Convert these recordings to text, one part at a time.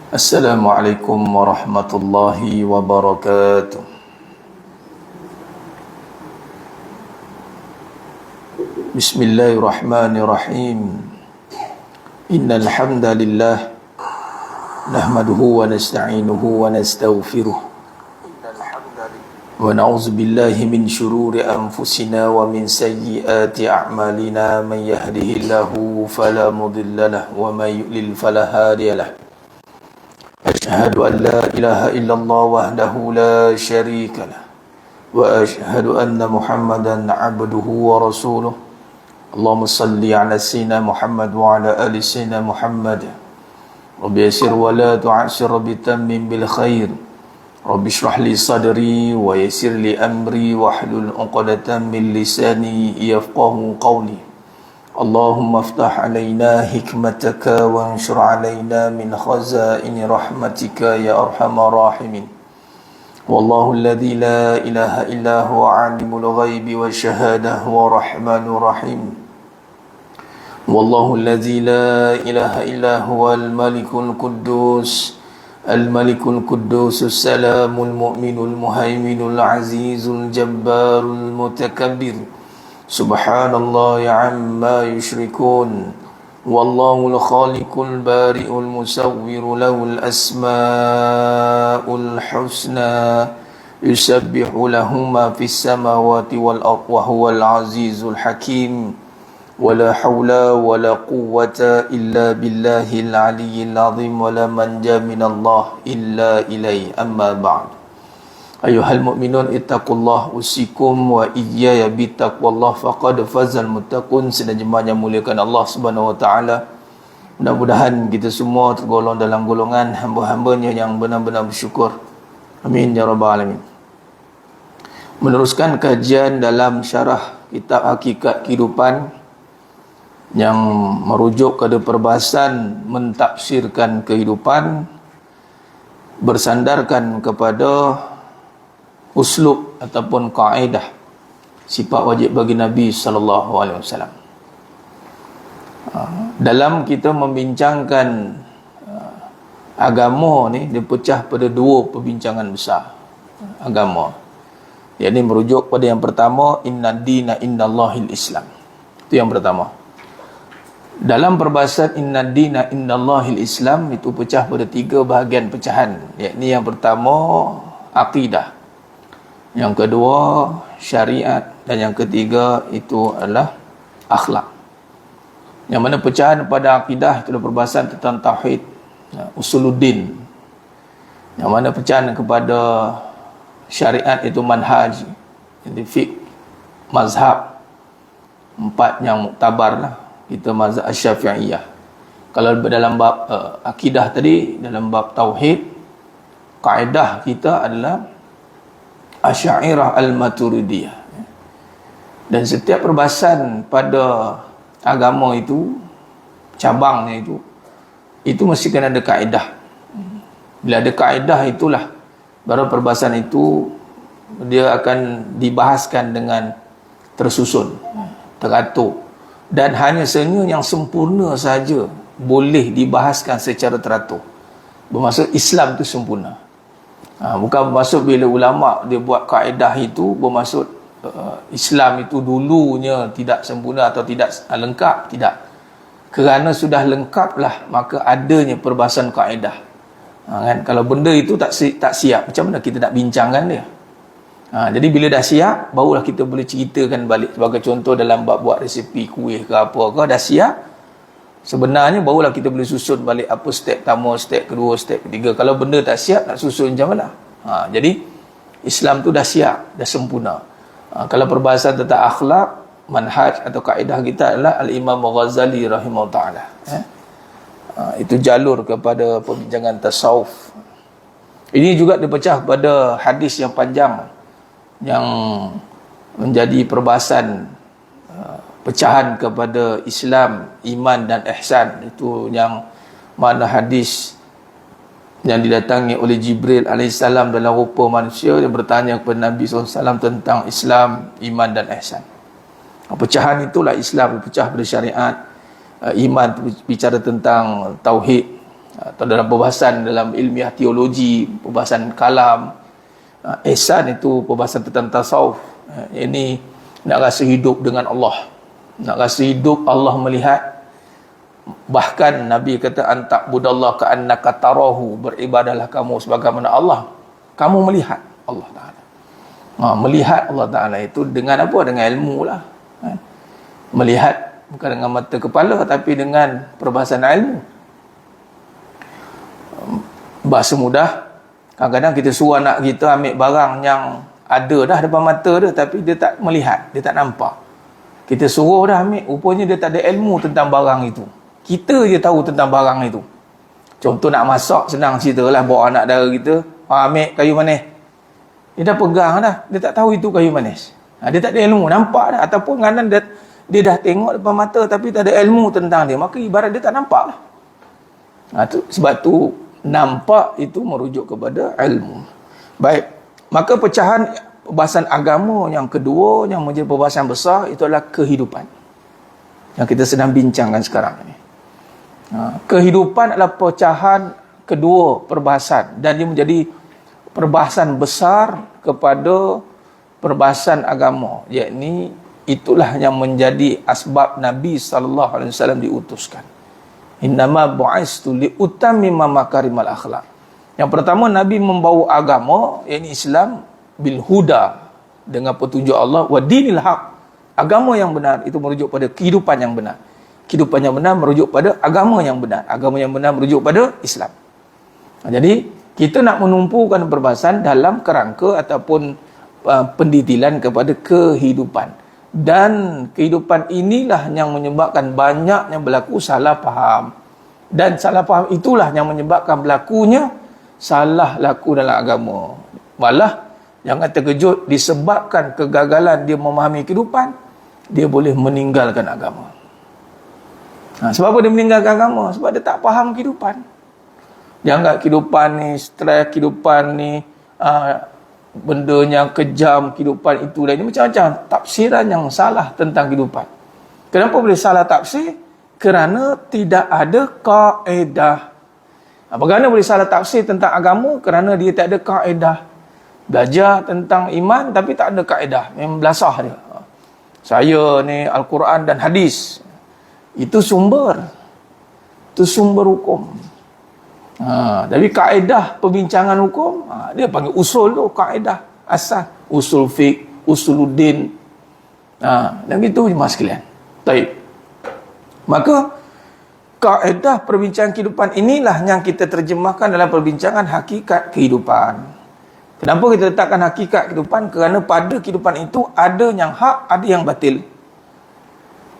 Assalamualaikum warahmatullahi wabarakatuh. Bismillahirrahmanirrahim. Innal hamdalillah nahmaduhu wa nasta'inuhu wa nastaghfiruh wa na'udzu billahi min shururi anfusina wa min sayyiati a'malina. Man yahdihillahu fala mudilla lahu wa man yudlil fala hadiya lahu. أشهد أن لا إله إلا الله وحده لا شريك له وأشهد أن محمدا عبده ورسوله. اللهم صل على سيدنا محمد وعلى آل سيدنا محمد. رب يسر ولا تعسر بتمم بالخير. رب اشرح لي صدري ويسر لي أمري واحلل عقدة من لساني يفقه قولي. اللهم افتح علينا حكمتك وانشر علينا من خزائن رحمتك يا أرحم الراحمين. والله الذي لا إله إلا هو عالم الغيب والشهادة هو الرحمن الرحيم. والله الذي لا إله إلا هو الملك القدوس السلام المؤمن المهيمن العزيز الجبار المتكبر. سبحان الله عما يشركون. والله الخالق البارئ المصور له الأسماء الحسنى يسبح له ما في السماوات والأرض وهو العزيز الحكيم. ولا حول ولا قوة إلا بالله العلي العظيم ولا منجا من الله إلا إليه. أما بعد. Ayuhal mu'minun ittaqullah usikum wa iyaya bittaqwallah faqad fazal muttaqun. Sedang jemaah yang muliakan Allah Subhanahu wa taala, mudah-mudahan kita semua tergolong dalam golongan hamba-hambanya yang benar-benar bersyukur. Amin ya rabbal alamin. Meneruskan kajian dalam syarah kitab Hakikat Kehidupan yang merujuk kepada perbahasan mentafsirkan kehidupan bersandarkan kepada uslub ataupun kaedah sifat wajib bagi Nabi SAW. Dalam kita membincangkan agama ni, dia pecah pada dua perbincangan besar agama. Yang ini merujuk pada yang pertama, inna dina indallahil Islam. Itu yang pertama. Dalam perbahasan inna dina indallahil Islam itu pecah pada tiga bahagian pecahan. Yakni yang pertama akidah, yang kedua syariat, dan yang ketiga itu adalah akhlak. Yang mana pecahan pada akidah itu adalah perbahasan tentang tauhid, usuluddin. Yang mana pecahan kepada syariat itu manhaj, jadi fiqh, mazhab. Empat yang muktabar lah. Kita mazhab Asy-Syafi'iyah. Kalau dalam bab akidah tadi, dalam bab tauhid, kaedah kita adalah Asy'ariyah Al-Maturidiyah. Dan setiap perbahasan pada agama itu, cabangnya itu mesti kena ada kaedah. Bila ada kaedah, itulah baru perbahasan itu dia akan dibahaskan dengan tersusun, teratur. Dan hanya sahaja yang sempurna saja boleh dibahaskan secara teratur. Bermaksud Islam itu sempurna. Bukan bermaksud bila ulama' dia buat kaedah itu bermaksud Islam itu dulunya tidak sempurna atau tidak lengkap. Tidak. Kerana sudah lengkaplah, maka adanya perbahasan kaedah. Kan? Kalau benda itu tak siap, macam mana kita nak bincangkan dia? Jadi bila dah siap, barulah kita boleh ceritakan balik. Sebagai contoh dalam bab buat resepi kuih ke apa ke, dah siap, sebenarnya barulah kita boleh susun balik apa step pertama, step kedua, step ketiga. Kalau benda tak siap, nak susun macam mana? Jadi Islam tu dah siap, dah sempurna. Kalau perbahasan tentang akhlak, manhaj atau kaedah kita adalah Al-Imam Ghazali rahimahullah ta'ala. Itu jalur kepada perbincangan tasawuf. Ini juga dipecah pada hadis yang panjang yang menjadi perbahasan pecahan kepada Islam, iman dan ihsan. Itu yang mana hadis yang didatangi oleh Jibril alaihissalam dalam rupa manusia, yang bertanya kepada Nabi SAW tentang Islam, iman dan ihsan. Pecahan itulah Islam berpecah pada syariat, iman bicara tentang tauhid, atau dalam perbahasan dalam ilmiah teologi, perbahasan kalam. Ihsan itu perbahasan tentang tasawuf. Ini nak rasa hidup dengan Allah, nak rasa hidup Allah melihat. Bahkan Nabi kata antak budallah ka'annaka tarahu, beribadahlah kamu sebagaimana Allah kamu melihat Allah Ta'ala. Melihat Allah Ta'ala itu dengan apa? Dengan ilmu lah. Melihat bukan dengan mata kepala, tapi dengan perbahasan ilmu. Bahasa mudah, kadang-kadang kita suruh anak kita ambil barang yang ada dah depan mata dia, tapi dia tak melihat, dia tak nampak. Kita suruh dah ambil, rupanya dia tak ada ilmu tentang barang itu. Kita je tahu tentang barang itu. Contoh nak masak, senang cerita lah, bawa anak dara kita, ambil kayu manis. Dia dah pegang dah, dia tak tahu itu kayu manis. Dia tak ada ilmu, nampak dah. Ataupun kadang dia dah tengok depan mata, tapi tak ada ilmu tentang dia, maka ibarat dia tak nampak lah. Sebab tu nampak itu merujuk kepada ilmu. Baik, maka pecahan perbahasan agama yang kedua yang menjadi perbahasan besar itu adalah kehidupan, yang kita sedang bincangkan sekarang ini. Kehidupan adalah pecahan kedua perbahasan, dan dia menjadi perbahasan besar kepada perbahasan agama, yakni itulah yang menjadi asbab Nabi SAW diutuskan. Innama bu'istu liutammima makarimal akhlak. Yang pertama, Nabi membawa agama, yakni Islam, bil huda, dengan petunjuk Allah, wa dinil haq, agama yang benar. Itu merujuk pada kehidupan yang benar. Kehidupan yang benar merujuk pada agama yang benar. Agama yang benar merujuk pada Islam. Jadi kita nak menumpukan perbahasan dalam kerangka ataupun pendetilan kepada kehidupan. Dan kehidupan inilah yang menyebabkan banyaknya berlaku salah faham. Dan salah faham itulah yang menyebabkan berlakunya salah laku dalam agama. Malah jangan terkejut, disebabkan kegagalan dia memahami kehidupan, dia boleh meninggalkan agama. Sebab apa dia meninggalkan agama? Sebab dia tak faham kehidupan. Dia anggap kehidupan ni stres, kehidupan ni benda yang kejam, kehidupan itu dan ini, macam-macam tafsiran yang salah tentang kehidupan. Kenapa boleh salah tafsir? Kerana tidak ada kaedah. Bagaimana boleh salah tafsir tentang agama? Kerana dia tak ada kaedah. Belajar tentang iman tapi tak ada kaedah, memang belasah dia. Saya ni Al-Quran dan hadis, itu sumber hukum. Tapi kaedah perbincangan hukum, dia panggil usul tu, kaedah asas, usul fiqh, usuluddin. Dan gitu jemaah sekalian. Baik. Maka kaedah perbincangan kehidupan inilah yang kita terjemahkan dalam perbincangan hakikat kehidupan. Kenapa kita letakkan hakikat kehidupan? Kerana pada kehidupan itu ada yang hak, ada yang batil.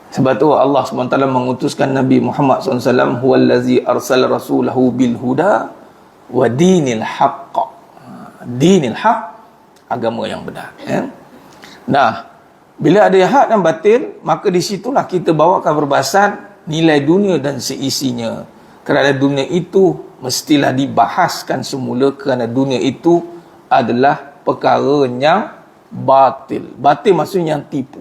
Sebab tu Allah SWT mengutuskan Nabi Muhammad SAW, huwallazi arsala rasulahu bil huda wa dinil haqq. Dinil haqq, agama yang benar. Nah, bila ada hak dan batil, maka di situlah kita bawakan perbahasan nilai dunia dan seisinya. Kerana dunia itu mestilah dibahaskan semula, kerana dunia itu adalah perkara yang batil. Batil maksudnya yang tipu.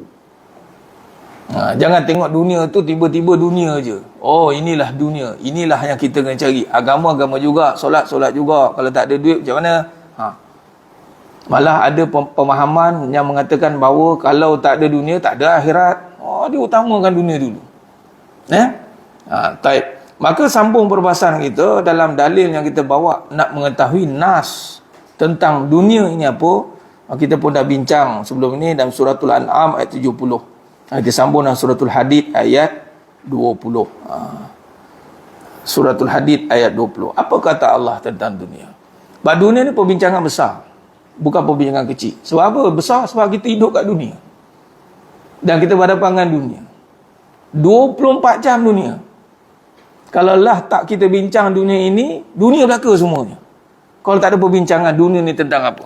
Jangan tengok dunia tu tiba-tiba dunia je. Oh, inilah dunia, inilah yang kita kena cari. Agama juga, solat juga. Kalau tak ada duit macam mana? Malah ada pemahaman yang mengatakan bahawa kalau tak ada dunia, tak ada akhirat. Dia utamakan dunia dulu. Taib. Maka sambung perbahasan kita dalam dalil yang kita bawa, nak mengetahui nas tentang dunia ini apa. Kita pun dah bincang sebelum ini dalam suratul An'am ayat 70. Kita sambung dalam suratul Hadid ayat 20. Suratul Hadid ayat 20. Apa kata Allah tentang dunia? Bahawa dunia ni perbincangan besar, bukan perbincangan kecil. Sebab apa besar? Sebab kita hidup kat dunia dan kita berhadapan dengan dunia 24 jam dunia. Kalau lah tak kita bincang dunia ini, dunia belaka semuanya. Kalau tak ada perbincangan dunia ni tentang apa?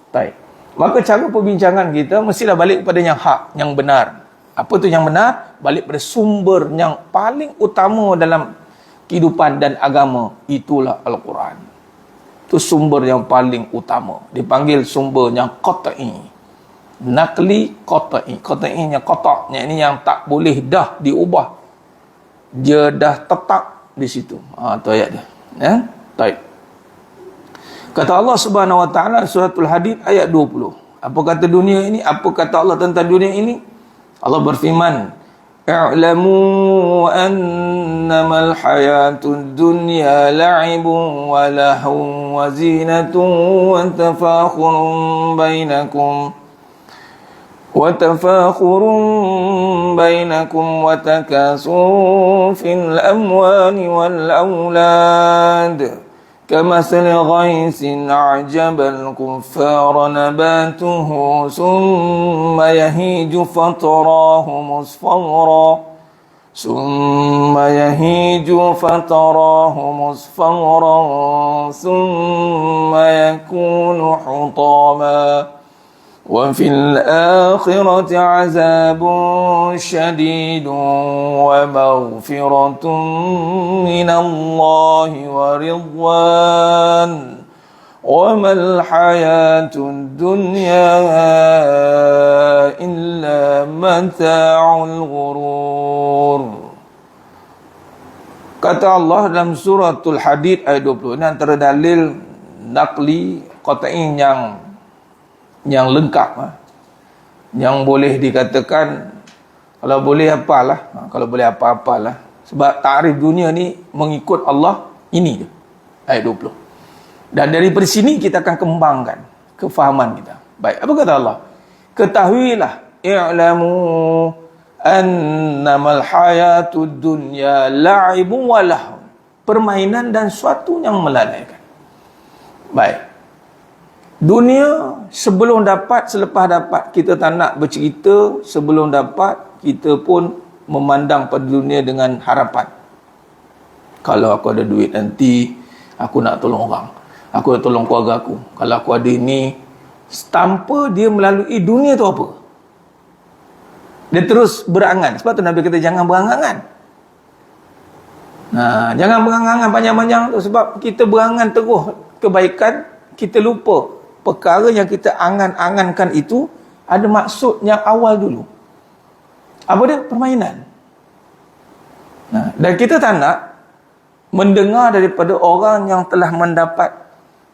Baik. Maka cara perbincangan kita mestilah balik kepada yang hak, yang benar. Apa tu yang benar? Balik pada sumber yang paling utama dalam kehidupan dan agama. Itulah Al-Quran. Itu sumber yang paling utama. Dipanggil sumber yang qat'i. Naqli qat'i. Qat'i yang qata'. Ini yang tak boleh dah diubah. Dia dah tetap di situ. Itu ayat dia. Ya, baik. Kata Allah Subhanahu wa taala suratul Hadid ayat 20. Apa kata dunia ini? Apa kata Allah tentang dunia ini? Allah berfirman, "I'lamu annamal hayatud dunya la'ibun wa lahun wa zinatun wa tafakhurun bainakum wa takasun fil amwali wal aulad." كمثل غيث أعجب الكفار نباته ثم يهيج فتراه مصفرا ثم يكون حطاما وفي الآخرة عذاب شديد ومغفرة من الله ورضوان وما الحياة الدنيا إلا متاع الغرور. Kata Allah dalam suratul Hadid ayat 20. Ini antara dalil nakli qat'i yang lengkap, yang boleh dikatakan, kalau boleh apalah, kalau boleh apa-apalah, sebab takrif dunia ni mengikut Allah ini je, ayat 20. Dan daripada sini kita akan kembangkan kefahaman kita. Baik, apa kata Allah? Ketahuilah, i'lamu annamal hayatud dunya la'ibun wa lahun, permainan dan suatu yang melalaikan. Baik, dunia sebelum dapat, selepas dapat, kita tak nak bercerita. Sebelum dapat, kita pun memandang pada dunia dengan harapan. Kalau aku ada duit nanti, aku nak tolong orang, aku nak tolong keluarga aku. Kalau aku ada ini, tanpa dia melalui dunia tu apa? Dia terus berangan. Sebab tu Nabi kata jangan berangan-angan. Jangan berangan-angan panjang-panjang tu. Sebab kita berangan terus kebaikan, kita lupa perkara yang kita angan-angankan itu ada maksud yang awal dulu. Apa dia? Permainan. Dan kita tak nak mendengar daripada orang yang telah mendapat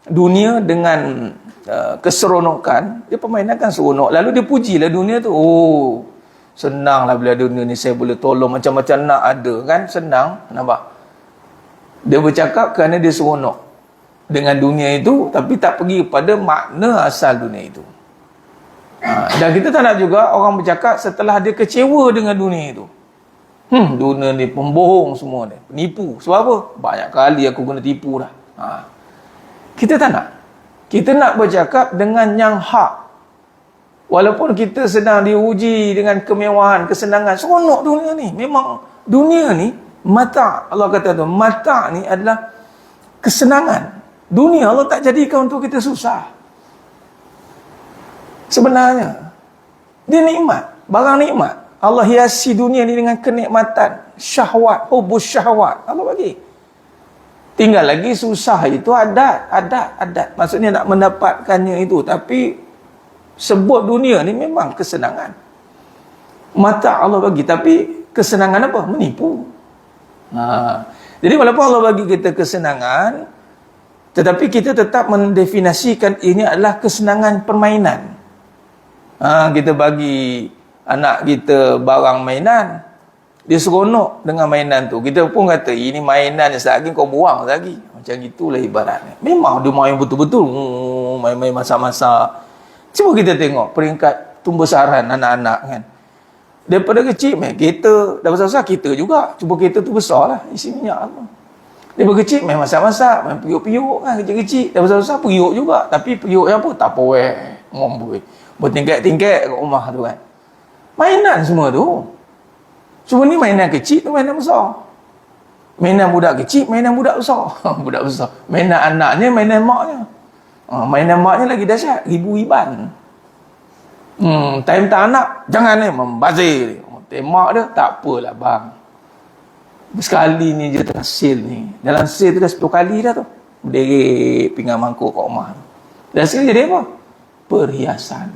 dunia dengan keseronokan. Dia permainkan seronok, lalu dia pujilah dunia tu. Oh, senanglah bila dunia ni saya boleh tolong macam-macam nak ada, kan? Senang, nampak? Dia bercakap kerana dia seronok dengan dunia itu, tapi tak pergi pada makna asal dunia itu. Dan kita tak nak juga orang bercakap setelah dia kecewa dengan dunia itu. Dunia ni pembohong semua ni, penipu. Sebab apa? Banyak kali aku kena tipu dah. Kita tak nak. Kita nak bercakap dengan yang hak. Walaupun kita sedang diuji dengan kemewahan, kesenangan, seronok dunia ni. Memang dunia ni mata. Allah kata tu, mata ni adalah kesenangan. Dunia Allah tak jadikan untuk kita susah. Sebenarnya dia nikmat, barang nikmat. Allah hiasi dunia ni dengan kenikmatan, syahwat, hubus syahwat Allah bagi. Tinggal lagi susah itu adat. Maksudnya nak mendapatkannya itu. Tapi sebut dunia ni memang kesenangan. Mata Allah bagi, tapi kesenangan apa? Menipu. Jadi walaupun Allah bagi kita kesenangan, tetapi kita tetap mendefinisikan ini adalah kesenangan permainan. Kita bagi anak kita barang mainan, dia seronok dengan mainan tu. Kita pun kata, ini mainan yang lagi kau buang lagi. Macam itulah ibaratnya. Memang dia main betul-betul. Main-main masak-masak. Cuba kita tengok peringkat tumbesaran anak-anak, kan. Daripada kecil main kereta, dah besar-besar kita juga. Cuba kereta tu besar lah, isi minyak apa. Daripada kecil main masak-masak, main periuk-periuk, kan. Kecil-kecil, dah besar-besar periuk juga. Tapi periuk yang apa? Tupperware, ngomboi, bertingkat-tingkat kat rumah tu, kan. Mainan semua tu. Cuma ni mainan kecil tu, mainan besar. Mainan budak kecil, mainan budak besar. Budak besar. Mainan anaknya, mainan maknya. Mainan maknya lagi dahsyat, ribu-riban. Time tak anak, jangan ni membazir. Temak dia, tak apalah bang. Sekali ni je tengah sale ni. Dalam sale tu dah 10 kali dah tu. Berderet pinggan mangkuk kat rumah. Dan sekali jadi apa? Perhiasan.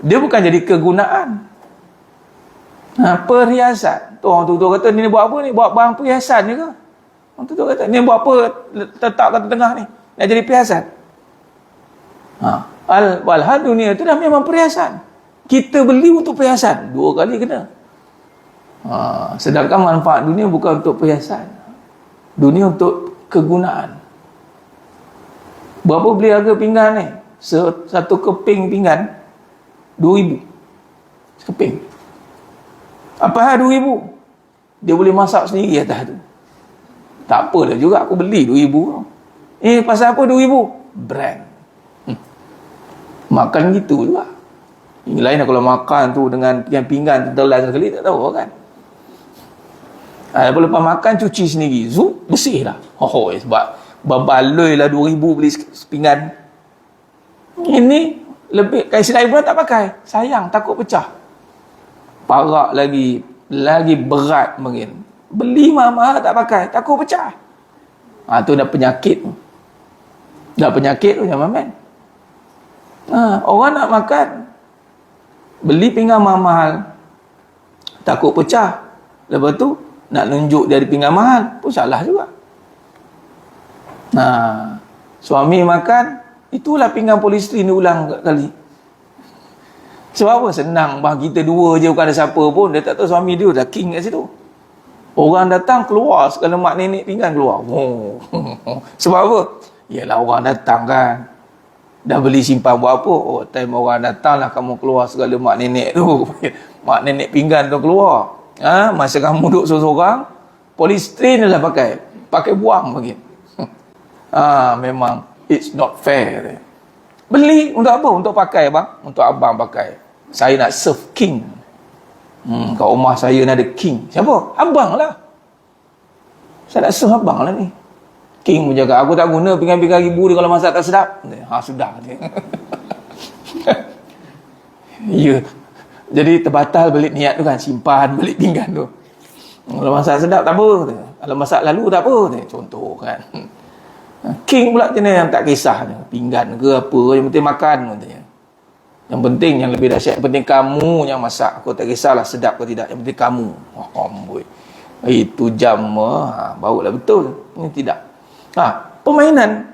Dia bukan jadi kegunaan. Perhiasan. Tu orang tu kata, ni buat apa ni? Buat barang perhiasan je ke? Tutup kata, ni buat apa letak kat tengah ni? Nak jadi perhiasan. Walhal dunia itu dah memang perhiasan. Kita beli untuk perhiasan. 2 kali kena. Sedangkan manfaat dunia bukan untuk perhiasan. Dunia untuk kegunaan. Berapa beli harga pinggan ni? Satu keping pinggan 2,000 sekeping. Apa hal 2,000? Dia boleh masak sendiri atas tu. Tak apalah juga aku beli 2,000. Pasal apa 2,000? Brand. Makan gitu juga. Yang lain kalau makan tu dengan pinggan telan sekali tak tahu kan. Lepas makan cuci sendiri. Zup, bersih dah. Sebab berbaloi lah 2,000 beli sepinggan. Ini lebih, kasih lain pula tak pakai. Sayang, takut pecah. Parak lagi berat mungkin. Beli mahal tak pakai, takut pecah. Tu dah penyakit. Dah penyakit tu jangan main. Orang nak makan, beli pinggan mahal, takut pecah. Lepas tu nak nunjuk dia ada pinggan mahal pun salah juga. Suami makan, itulah pinggan polistiren diulang kali. Sebab apa? Senang. Kita 2 je, bukan ada siapa pun. Dia tak tahu suami dia dah king kat situ. Orang datang keluar segala mak nenek pinggan keluar. Sebab apa? Yalah orang datang kan. Dah beli simpan buat apa? Time orang datang lah kamu keluar segala mak nenek tu. Mak nenek pinggan tu keluar. Masa kamu duduk seorang-seorang, polistiren lah pakai buang bagi. Memang it's not fair. Beli untuk apa? Untuk pakai bang. Untuk abang pakai. Saya nak serve king. Kat rumah saya ni ada king. Siapa? Abang lah. Saya nak serve abang lah ni. King pun cakap, aku tak guna pinggan-pinggan ribu dia kalau masak tak sedap. Sudah. Ya. Jadi terbatal balik niat tu kan. Simpan balik pinggan tu. Kalau masak sedap tak apa. Kalau masak lalu tak apa. Contoh kan. King pula jenis yang tak kisah. Pinggan ke apa. Yang penting makan. Yang penting, yang lebih dahsyat. Yang penting kamu yang masak. Aku tak kisahlah sedap ke tidak. Yang penting kamu. Itu jam. Barulah betul. Ini tidak. Permainan.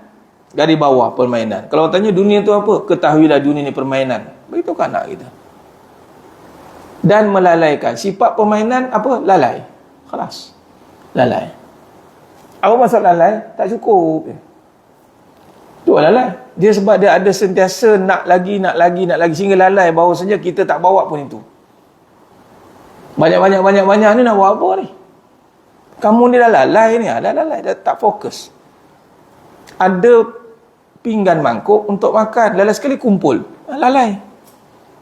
Dari bawah permainan. Kalau tanya dunia tu apa? Ketahuilah dunia ni permainan. Begitu kan anak kita. Dan melalaikan. Sifat permainan apa? Lalai. Kelas. Lalai. Apa maksud lalai? Tak cukup. Tu lalai. Dia sebab dia ada sentiasa nak lagi. Sehingga lalai bahawa saja kita tak bawa pun itu. Banyak ni nak buat apa ni? Kamu ni dah lalai ni. Dah lalai. Dah tak fokus. Ada pinggan mangkuk untuk makan. Lalai sekali kumpul. Lalai.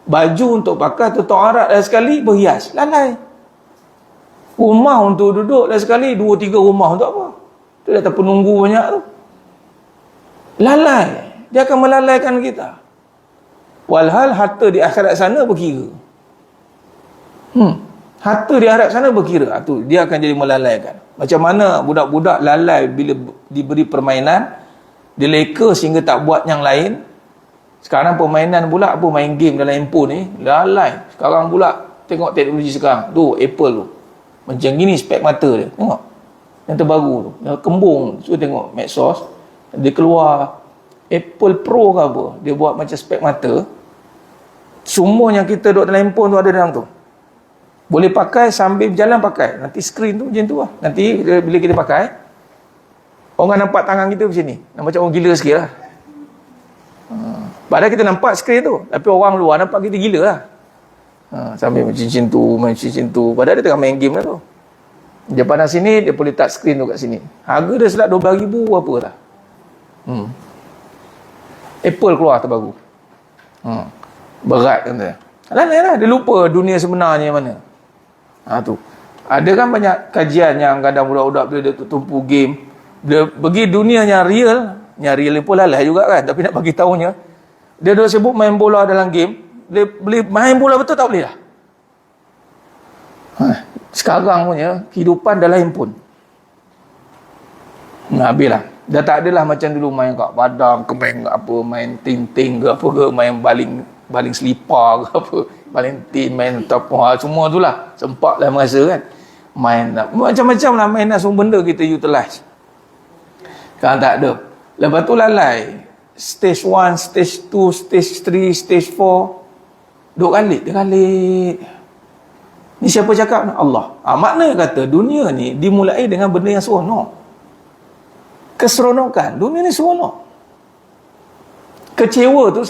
Baju untuk pakai. Tutup aurat. Lalai sekali berhias. Lalai. Rumah untuk duduk. Lalai sekali 2-3 rumah untuk apa? Tu dah tak penunggu banyak tu. Lalai. Dia akan melalaikan kita. Walhal harta di akhirat sana berkira. Harta di akhirat sana berkira. Tu dia akan jadi melalaikan. Macam mana budak-budak lalai bila diberi permainan, dia leka sehingga tak buat yang lain. Sekarang permainan pula apa, main game dalam handphone ni, lalai. Sekarang pula tengok teknologi sekarang. Tu Apple tu. Macam gini spek mata dia. Tengok. Yang terbaru tu. Yang kembung. So tengok medsos. Dia keluar Apple Pro ke apa. Dia buat macam spek mata. Semua yang kita duduk dalam handphone tu ada dalam tu. Boleh pakai sambil berjalan pakai. Nanti skrin tu macam tu lah. Nanti bila kita pakai, orang nampak tangan kita macam ni. Macam orang gila sikit lah. Padahal kita nampak skrin tu. Tapi orang luar nampak kita gila lah. Sambil macam tu. Padahal dia tengah main game lah tu. Dia pandang sini, dia boleh touch screen tu kat sini. Harga dia selak 12,000 apa lah. Apple keluar terbaru. Berat kan dia. Lah, dia lupa dunia sebenarnya mana. Tu. Ada kan banyak kajian yang kadang budak-budak bila dia tumpu game, dia pergi dunia yang real ni pun lalai juga kan. Tapi nak bagi tahunya, dia duduk sibuk main bola dalam game, dia boleh main bola betul tak boleh lah. Sekarang punya kehidupan dalam handphone. Habislah. Dah tak adalah macam dulu main kat padang ke main apa, main ting-ting ke apa ke, main baling selipar ke apa, baling tin, main apa, semua tu lah. Sempatlah masa kan. Main macam-macam lah main lah, semua benda kita utilize. Sekarang tak ada. Lepas tu lalai. Stage 1, stage 2, stage 3, stage 4. Duk kalik, dia kalik. Ni siapa cakap? Allah. Maknanya kata dunia ni dimulai dengan benda yang seronok. Keseronokan. Dunia ni seronok. Kecewa tu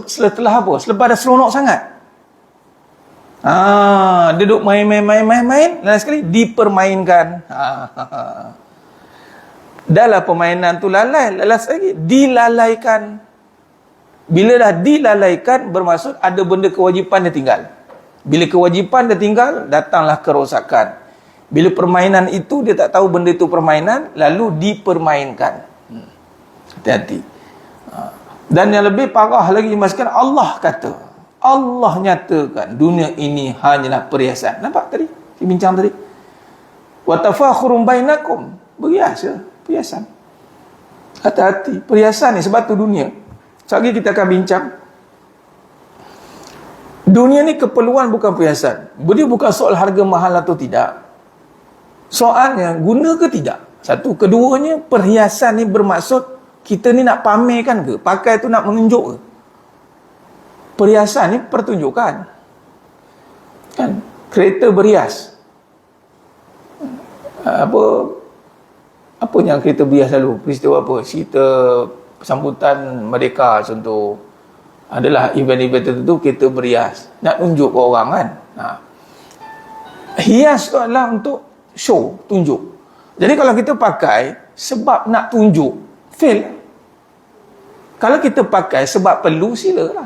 setelah apa? Selepas dah seronok sangat. Dia duk main. Lain sekali dipermainkan. Dah lah permainan tu lalai. Last lagi dilalaikan. Bila dah dilalaikan, bermaksud ada benda kewajipan dia tinggal. Bila kewajipan dia tinggal, datanglah kerosakan. Bila permainan itu dia tak tahu benda itu permainan, lalu dipermainkan. Hati-hati. Dan yang lebih parah lagi, maskan Allah kata, Allah nyatakan dunia ini hanyalah perhiasan. Nampak tadi? Kita bincang tadi. Wa tafakhurum bainakum. Berhias, perhiasan. Hati-hati. Perhiasan ni sebab tu dunia. Sekali kita akan bincang. Dunia ni keperluan bukan perhiasan. Dia bukan soal harga mahal atau tidak. Soalnya guna ke tidak. Satu. Keduanya, perhiasan ni bermaksud kita ni nak pamerkan ke? Pakai tu nak menunjuk ke? Perhiasan ni pertunjukan. Kan? Kereta berhias. Apa yang kereta berhias lalu? Peristiwa apa? Cerita sambutan Merdeka contoh. Adalah event-event tertentu kereta berhias. Nak tunjuk ke orang kan? Hias tu adalah untuk show, tunjuk. Jadi kalau kita pakai sebab nak tunjuk, fail. Kalau kita pakai sebab perlu, silalah.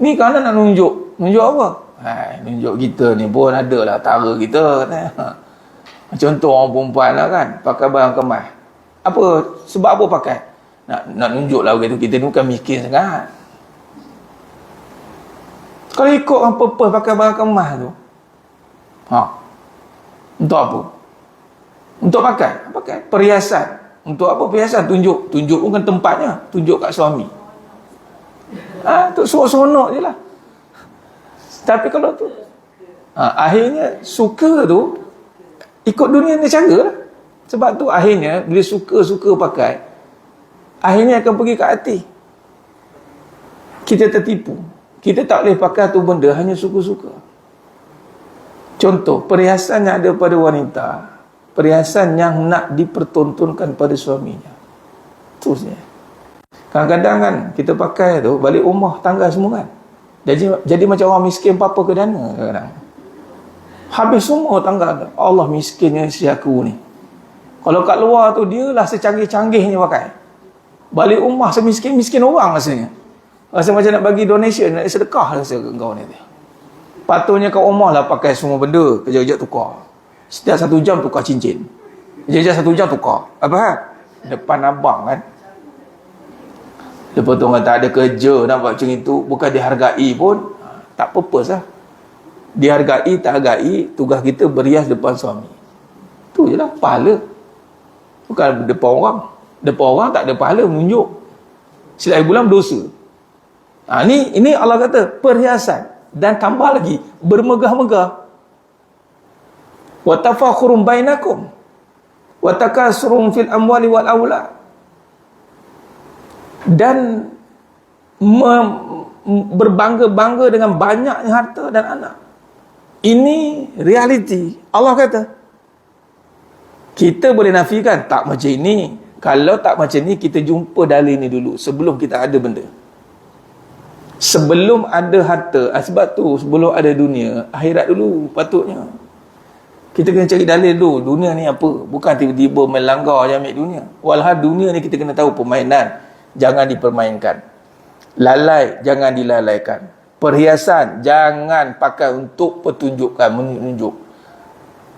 Ni kalau nak nunjuk. Nunjuk apa? Nunjuk kita ni pun ada lah tara kita. Contoh orang perempuan lah kan, pakai barang kemas. Apa? Sebab apa pakai? Nak nunjuk lah begitu. Kita ni bukan miskin sangat. Kalau ikut orang purpose pakai barang kemas tu, untuk apa? Untuk pakai perhiasan. Untuk apa perhiasan? Tunjuk bukan tempatnya. Tunjuk kat suami. Untuk seronok je lah. Tapi kalau tu akhirnya suka tu ikut dunia ni cara lah. Sebab tu akhirnya bila suka pakai, akhirnya akan pergi ke hati. Kita tertipu. Kita tak boleh pakai tu benda hanya suka-suka. Contoh, perhiasan yang ada pada wanita, perhiasan yang nak dipertontonkan pada suaminya. Tu saja. Kadang-kadang kan kita pakai tu balik rumah tangga semua kan. Jadi macam orang miskin apa ke dana kadang. Habis semua tangga. Allah miskinnya si aku ni. Kalau kat luar tu dia lah secanggih-canggihnya pakai. Balik rumah semiskin-miskin orang rasanya. Rasa macam nak bagi donation, nak sedekah rasa kau ni. Patutnya kat rumah lah pakai semua benda, kejap-kejap tukar. Setiap 1 jam tukar cincin. Kejap-kejap 1 jam tukar. Apa kan? Depan abang kan. Lepas tu orang tak ada kerja nak buat macam itu, bukan dihargai pun, tak purpose lah. Dihargai, tak hargai, tugas kita berhias depan suami. Tu je lah, pahala. Bukan depan orang. Depan orang tak ada pahala menunjuk. Silap bulan berdosa. Ini Allah kata perhiasan. Dan tambah lagi, bermegah-megah. Wa tafakhurum bainakum wa takasurum fil amwali wal aulad. Dan berbangga-bangga dengan banyaknya harta dan anak. Ini realiti. Allah kata. Kita boleh nafikan tak macam ini. Kalau tak macam ni, kita jumpa dalil ni dulu sebelum kita ada benda. Sebelum ada harta. Sebab tu sebelum ada dunia, akhirat dulu patutnya. Kita kena cari dalil dulu. Dunia ni apa? Bukan tiba-tiba melanggar je ambil dunia. Walhal dunia ni kita kena tahu permainan. Jangan dipermainkan. Lalai, jangan dilalaikan. Perhiasan, jangan pakai untuk pertunjukan, menunjuk.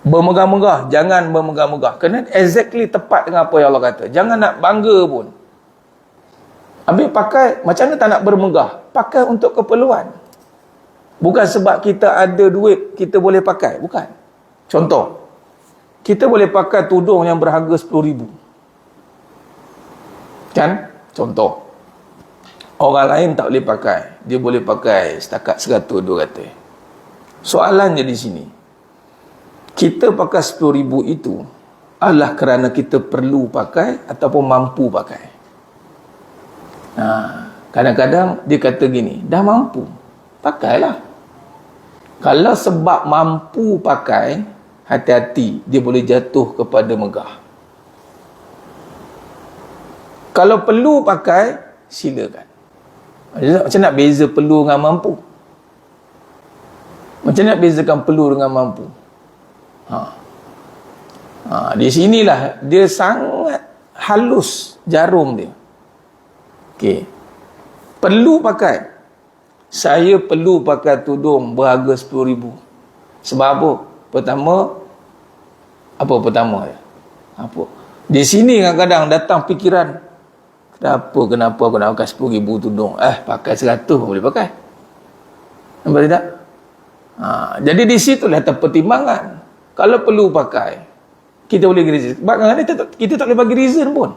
Bermegah-megah, jangan bermegah-megah. Kena exactly tepat dengan apa yang Allah kata. Jangan nak bangga pun. Habis pakai, macam mana tak nak bermegah? Pakai untuk keperluan. Bukan sebab kita ada duit, kita boleh pakai. Bukan. Contoh, kita boleh pakai tudung yang berharga 10,000. Kan? Contoh. Orang lain tak boleh pakai. Dia boleh pakai setakat 100-200. Soalannya di sini. Kita pakai 10,000 itu, adalah kerana kita perlu pakai ataupun mampu pakai. Kadang-kadang dia kata gini, dah mampu, pakailah. Kalau sebab mampu pakai, hati-hati, dia boleh jatuh kepada megah. Kalau perlu pakai, silakan. Macam nak beza perlu dengan mampu? Macam nak bezakan perlu dengan mampu? Di sinilah dia sangat halus jarum dia. Okey. Perlu pakai. Saya perlu pakai tudung berharga 10,000. Sebab apa? Pertama, apa pertama dia? Apa? Di sini kadang-kadang datang fikiran, kenapa aku nak pakai 10,000 tudung? Pakai 100 pun boleh pakai. Nampak tidak? Jadi di situlah terpertimbangan. Kalau perlu pakai, kita boleh bagi reason. Kadang-kadang kita tak boleh bagi reason pun.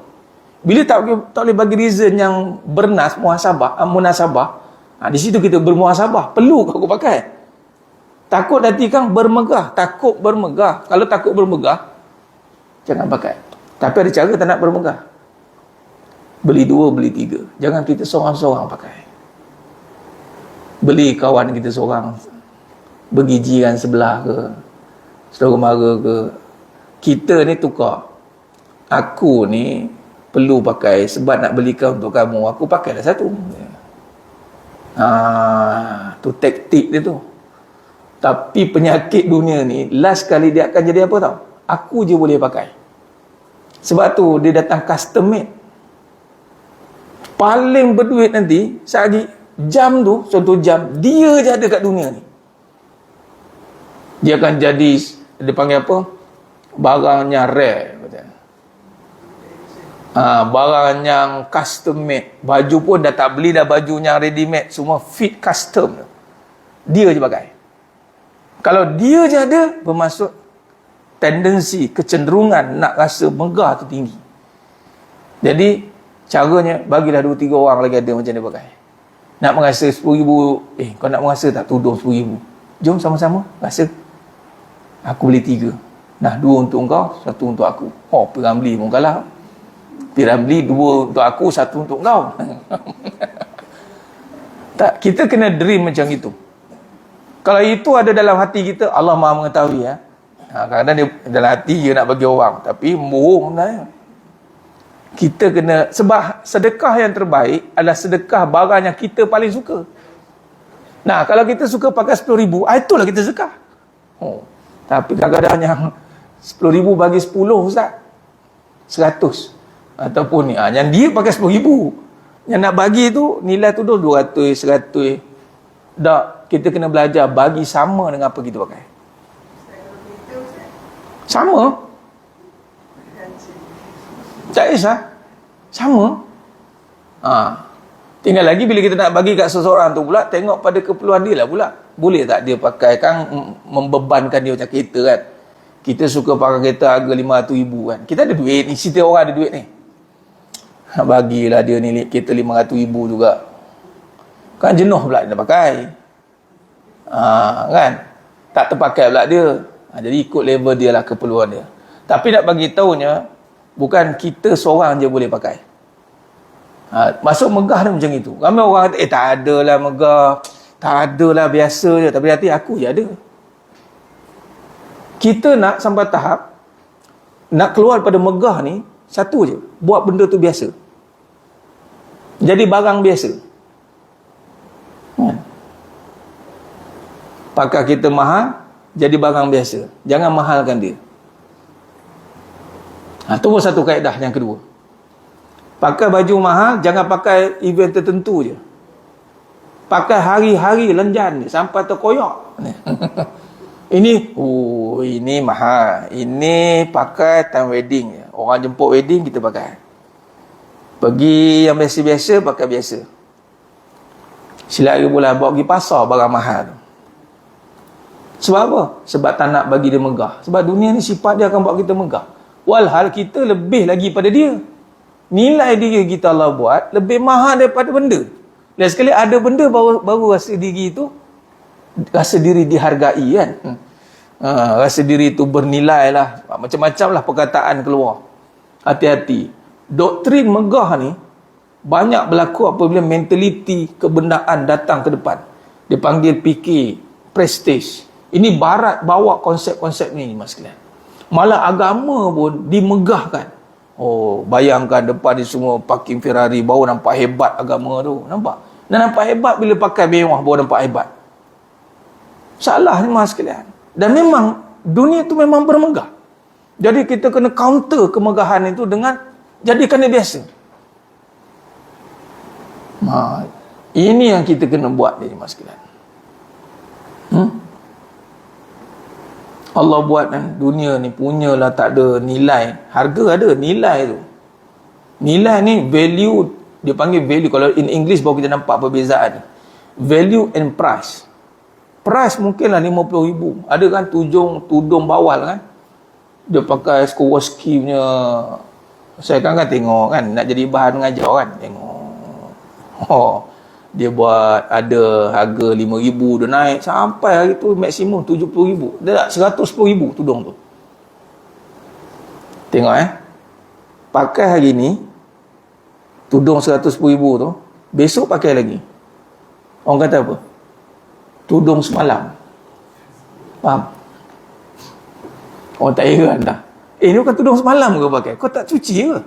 Bila tak boleh bagi reason yang bernas, munasabah, di situ kita bermuhasabah. Perlu aku pakai? Takut nanti kan bermegah. Takut bermegah. Kalau takut bermegah, jangan pakai. Tapi ada cara tak nak bermegah. Beli 2, beli 3. Jangan kita seorang-seorang pakai. Beli kawan kita seorang, bergijiran sebelah ke, saudara mara ke. Kita ni tukar. Aku ni perlu pakai sebab nak belikan untuk kamu. Aku pakailah satu. Tu taktik dia tu. Tapi penyakit dunia ni, last kali dia akan jadi apa tau? Aku je boleh pakai. Sebab tu dia datang custom made. Paling berduit nanti, sehari jam tu, contoh jam, dia je ada kat dunia ni. Dia akan jadi, dia panggil apa? Barangnya rare. Barang yang custom made. Baju pun dah tak beli dah baju yang ready made. Semua fit custom. Dia je pakai. Kalau dia je ada, bermaksud tendensi, kecenderungan nak rasa megah tu tinggi. Jadi caranya, bagilah 2-3 orang lagi ada macam dia pakai. Nak merasa 10,000, kau nak merasa tak tudung 10,000? Jom sama-sama rasa. Aku beli 3. Nah, 2 untuk kau, 1 untuk aku. Perang beli pun kalah. Pirang beli 2 untuk aku, 1 untuk kau. Tak, kita kena dream macam itu. Kalau itu ada dalam hati kita, Allah Maha mengetahui ya. Kadang-kadang dia dalam hati dia nak bagi orang, tapi bohong sebenarnya. Kita kena, sebab sedekah yang terbaik adalah sedekah barang yang kita paling suka. Nah, kalau kita suka pakai 10,000, itulah kita sedekah. Tapi kadang-kadang yang 10,000 bagi 10 Ustaz, 100. Ataupun ni, yang dia pakai 10,000. Yang nak bagi tu, nilai tu 200, 100. Tak, kita kena belajar bagi sama dengan apa kita pakai. Sama. Tak kisah. Sama. Tinggal lagi bila kita nak bagi kat seseorang tu pula, tengok pada keperluan dia lah pula. Boleh tak dia pakai kan, membebankan dia macam kereta kan. Kita suka pakai kereta harga 500,000 kan. Kita ada duit ni, setiap orang ada duit ni. Bagilah dia ni kereta 500,000 juga. Kan jenuh pula dia nak pakai. Kan? Tak terpakai pula dia. Jadi ikut level dia lah, keperluan dia. Tapi nak bagi tahunya, bukan kita seorang je boleh pakai. Masuk megah ni macam itu. Ramai orang kata, tak adalah megah. Tak adalah, biasa je. Tapi hati aku je ada. Kita nak sampai tahap, nak keluar pada megah ni, satu je. Buat benda tu biasa. Jadi barang biasa. Pakai kita mahal, jadi barang biasa. Jangan mahalkan dia. Itu pun satu kaedah yang kedua. Pakai baju mahal, jangan pakai event tertentu je. Pakai hari-hari lenjan je, sampai terkoyak. Ini mahal. Ini pakai time wedding je. Orang jemput wedding, kita pakai. Pergi yang biasa-biasa, pakai biasa. Silap bulan bawa pergi pasar barang mahal. Sebab apa? Sebab tak nak bagi dia megah. Sebab dunia ni sifat dia akan buat kita megah. Walhal kita lebih lagi pada dia. Nilai diri kita Allah buat lebih mahal daripada benda. Dan sekali ada benda baru rasa diri itu, rasa diri dihargai kan. Rasa diri itu bernilai lah. Macam-macam lah perkataan keluar. Hati-hati. Doktrin megah ni banyak berlaku apabila mentaliti kebendaan datang ke depan. Dia panggil fikir prestige. Ini barat bawa konsep-konsep ni, mas sekalian. Malah agama pun dimegahkan. Oh, bayangkan depan ni semua parking Ferrari, baru nampak hebat agama tu. Nampak? Dan nampak hebat bila pakai mewah, baru nampak hebat. Salah ni, mas sekalian. Dan memang dunia tu memang bermegah. Jadi kita kena counter kemegahan itu dengan jadikan dia biasa. Ini yang kita kena buat ni, mas sekalian. Allah buat kan, dunia ni punyalah tak ada nilai. Harga ada, nilai tu. Nilai ni value, dia panggil value. Kalau in English baru kita nampak perbezaan. Value and price. Price mungkinlah 50,000. Ada kan tudung bawal kan, dia pakai Swarovski punya. Saya kan tengok kan, nak jadi bahan mengajar kan, tengok. Dia buat ada harga 5,000, dia naik sampai hari tu maksimum 70,000. Dia tak 110,000 tudung tu. Tengok pakai hari ni tudung 110,000 tu, besok pakai lagi. Orang kata apa? Tudung semalam. Faham? Orang tak heran dah. Ni bukan tudung semalam ke pakai? Kau tak cuci ke?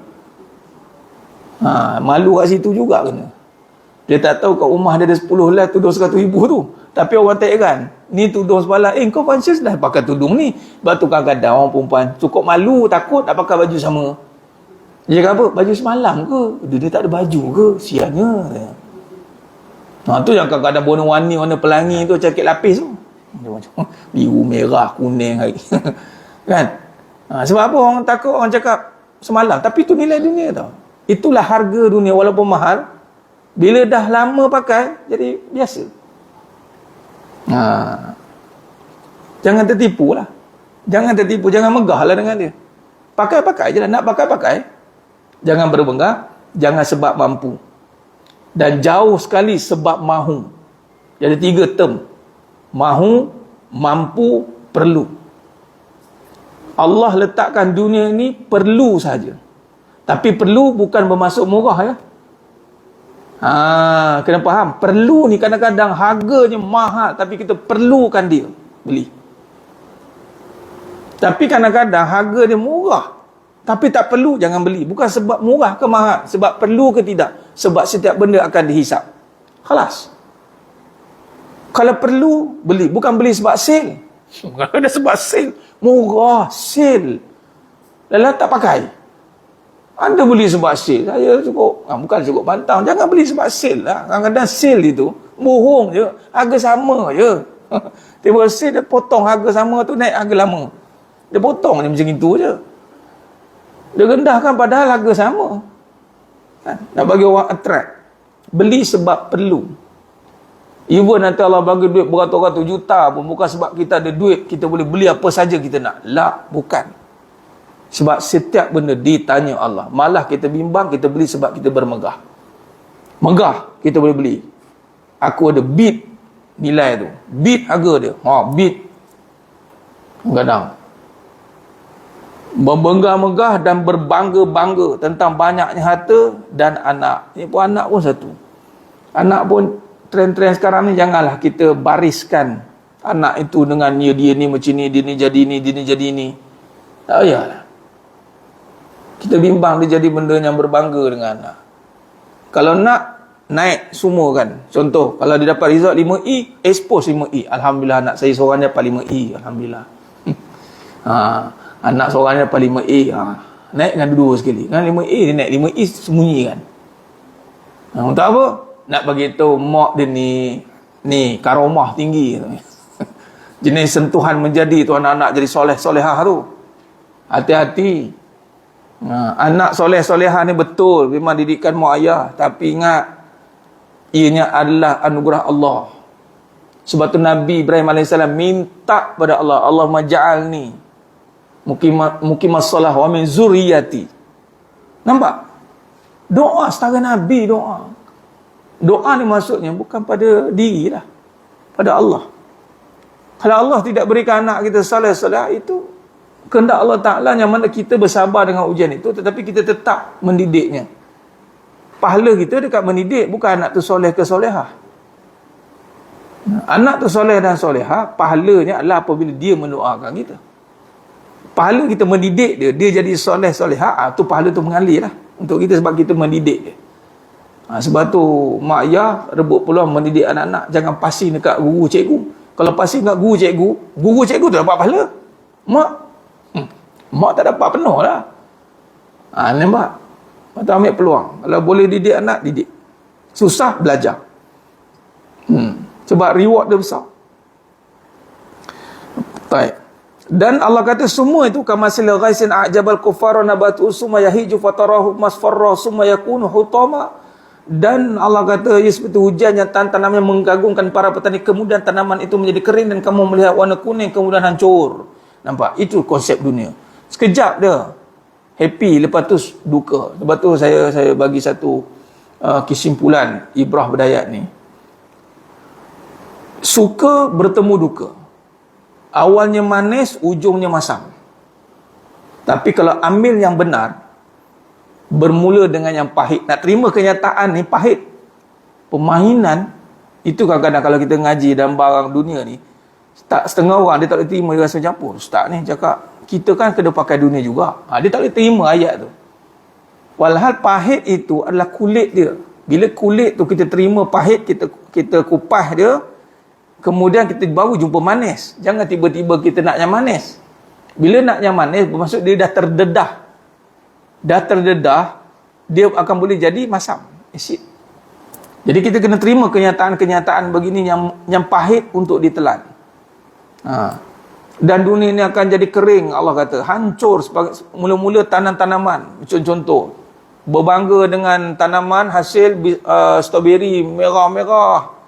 Malu kat situ juga kena. Dia tak tahu kat rumah dia ada 10 helai tudung 100,000 tu. Tapi orang tak heran. Ni tudung semalam. Kau conscious dah pakai tudung ni. Sebab tu kadang-kadang orang perempuan cukup malu, takut nak pakai baju sama. Dia cakap apa? Baju semalam ke? Dia tak ada baju ke? Sianya. Tu yang kadang-kadang warna-warni, warna pelangi tu, cakap lapis tu. Dia macam biru, merah, kuning hari. Kan? Sebab apa orang takut, orang cakap semalam. Tapi tu nilai dunia tau. Itulah harga dunia walaupun mahal. Bila dah lama pakai, jadi biasa. Jangan tertipu lah. Jangan tertipu, jangan megah lah dengan dia. Pakai-pakai je lah. Nak pakai-pakai. Jangan berbangga. Jangan sebab mampu. Dan jauh sekali sebab mahu. Jadi 3 term. Mahu, mampu, perlu. Allah letakkan dunia ni perlu saja. Tapi perlu bukan bermaksud murah ya. Kena faham. Perlu ni kadang-kadang harganya mahal, tapi kita perlukan dia beli. Tapi kadang-kadang harga dia murah, tapi tak perlu, jangan beli. Bukan sebab murah ke mahal, sebab perlu ke tidak. Sebab setiap benda akan dihisap. Khalas. Kalau perlu, beli. Bukan beli sebab sale. Kalau ada sebab sale, murah, sale, lelah tak pakai. Anda beli sebab sale, saya cukup, bukan cukup pantang. Jangan beli sebab sale lah. Kadang-kadang sale itu bohong je, harga sama je. Tiba sale dia potong harga sama tu, naik harga lama. Dia potong je macam itu je. Dia rendahkan padahal harga sama. Nak bagi orang attract. Beli sebab perlu. Even nanti Allah bagi duit beratus-ratus juta pun bukan sebab kita ada duit, kita boleh beli apa saja kita nak. La, bukan. Sebab setiap benda ditanya Allah. Malah kita bimbang, kita beli sebab kita bermegah. Megah, kita boleh beli. Aku ada bid nilai tu. Bid harga dia. Bid. Kadang membangga-megah dan berbangga-bangga tentang banyaknya harta dan anak. Ini pun anak pun satu. Anak pun trend-trend sekarang ni, janganlah kita bariskan anak itu dengan dia ni macam ni, dia ni jadi ni, dia ni jadi ni. Tak payahlah. Kita bimbang dia jadi benda yang berbangga dengan anak. Kalau nak naik semua kan. Contoh, kalau dia dapat result 5E, expose 5E. Alhamdulillah anak saya seorang dapat 5E. Alhamdulillah. Anak seorang dapat 5E. Naik dengan dua sekali. Kan 5E dia naik, 5E sembunyi kan. Untuk apa? Nak bagi tahu mak dia ni karomah tinggi. Jenis sentuhan menjadi tu anak-anak jadi soleh-solehah tu. Hati-hati. Anak soleh-solehah ni betul memang didikan mak ayah, tapi ingat ianya adalah anugerah Allah. Sebab tu Nabi Ibrahim AS minta pada Allah, Allah maj'alni muqimmas salah wa min zurriyati. Nampak? Doa setara Nabi doa. Doa ni maksudnya bukan pada diri lah, pada Allah. Kalau Allah tidak berikan anak kita soleh-soleh, itu kehendak Allah Ta'ala yang mana kita bersabar dengan ujian itu, tetapi kita tetap mendidiknya. Pahala kita dekat mendidik, bukan anak tu soleh ke solehah. Anak tu soleh dan solehah, pahalanya adalah apabila dia mendoakan kita. Pahala kita mendidik dia jadi soleh solehah, tu pahala tu mengalir lah untuk kita sebab kita mendidik dia. Sebab tu mak ayah rebut peluang mendidik anak-anak, jangan pasing dekat guru cikgu. Kalau pasing dekat guru cikgu tu dapat pahala. Mak tak dapat penuh lah. Nampak? Maka ambil peluang. Kalau boleh didik anak, didik. Susah, belajar. Sebab reward dia besar. Baik. Dan Allah kata semua itu kamasil ghaisin a'jabal kuffara nabatu summa yahiju fatarahu masfarra summa yakunu hutama. Dan Allah kata ia seperti hujan yang tanaman mengagumkan para petani, kemudian tanaman itu menjadi kering dan kamu melihat warna kuning kemudian hancur. Nampak? Itu konsep dunia. Sekejap dia happy, lepas tu duka. Sebab tu saya bagi satu kesimpulan ibrah berdayat ni. Suka bertemu duka. Awalnya manis, ujungnya masam. Tapi kalau ambil yang benar, bermula dengan yang pahit. Nak terima kenyataan ni pahit. Permainan itu kadang-kadang kalau kita ngaji dalam barang dunia ni, setengah orang dia tak boleh terima, dia rasa campur. Ustaz ni cakap kita kan kena pakai dunia juga. Dia tak boleh terima ayat tu. Walhal pahit itu adalah kulit dia. Bila kulit tu kita terima pahit, kita kupas dia, kemudian kita baru jumpa manis. Jangan tiba-tiba kita nak yang manis. Bila nak yang manis, bermaksud dia dah terdedah. Dah terdedah, dia akan boleh jadi masam, asid. Jadi kita kena terima kenyataan-kenyataan begini yang pahit untuk ditelan. Dan dunia ini akan jadi kering, Allah kata, hancur. Mula-mula tanam-tanaman, contoh berbangga dengan tanaman hasil stroberi merah-merah.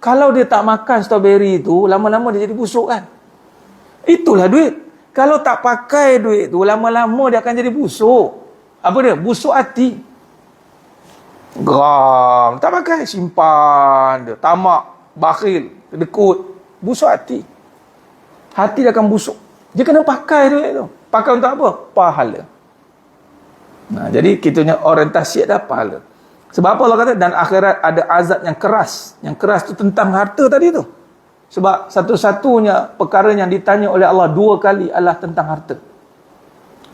Kalau dia tak makan stroberi itu, lama-lama dia jadi busuk kan. Itulah duit. Kalau tak pakai duit tu, lama-lama dia akan jadi busuk. Apa dia? Busuk hati. Geram, tak pakai, simpan dia. Tamak, bakhil, kedekut, busuk hati. Hati dia akan busuk. Dia kena pakai duit tu. Pakai untuk apa? Pahala. Jadi kita punya orientasi ada pahala. Sebab apa Allah kata? Dan akhirat ada azab yang keras. Yang keras tu tentang harta tadi tu. Sebab satu-satunya perkara yang ditanya oleh Allah 2 kali adalah tentang harta.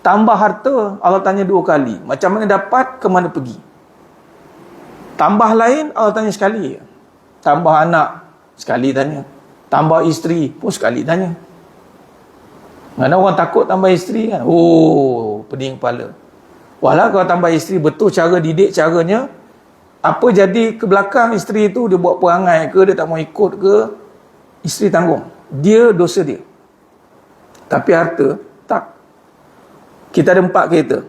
Tambah harta, Allah tanya 2 kali. Macam mana dapat, ke mana pergi. Tambah lain, Allah tanya sekali. Tambah anak, sekali tanya. Tambah isteri pun sekali tanya. Mana orang takut tambah isteri kan? Oh, pening kepala. Walau kalau tambah isteri, betul cara didik caranya. Apa jadi ke belakang isteri itu, dia buat perangai ke, dia tak mau ikut ke, isteri tanggung. Dia dosa dia. Tapi harta, tak. Kita ada 4 kereta.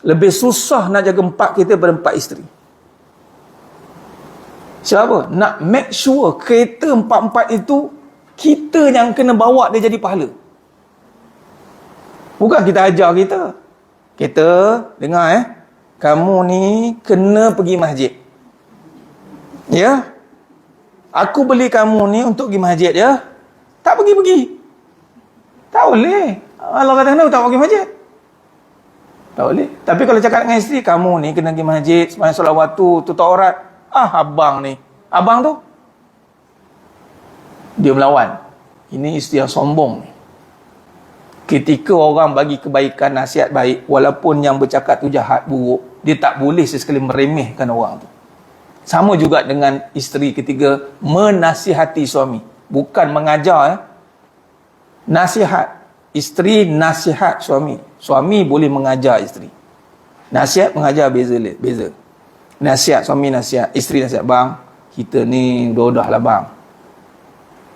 Lebih susah nak jaga 4 kereta daripada 4 isteri. Siapa? Nak make sure kereta 4-4 itu kita yang kena bawa dia jadi pahala. Bukan kita ajar kita. Kita, dengar kamu ni kena pergi masjid. Ya? Aku beli kamu ni untuk pergi masjid ya. Tak pergi-pergi. Tak boleh. Allah kata kenapa tak pergi masjid? Tak boleh. Tapi kalau cakap dengan isteri, kamu ni kena pergi masjid, sembahyang solat waktu, tutup aurat. Abang ni. Abang tu dia melawan. Ini isteri yang sombong ni. Ketika orang bagi kebaikan, nasihat baik, walaupun yang bercakap tu jahat, buruk, dia tak boleh sesekali meremehkan orang tu. Sama juga dengan isteri ketiga, menasihati suami, bukan mengajar. Nasihat. Isteri nasihat suami. Suami boleh mengajar isteri. Nasihat, mengajar beza. Nasihat, suami nasihat, isteri nasihat. Bang, kita ni dah lah bang.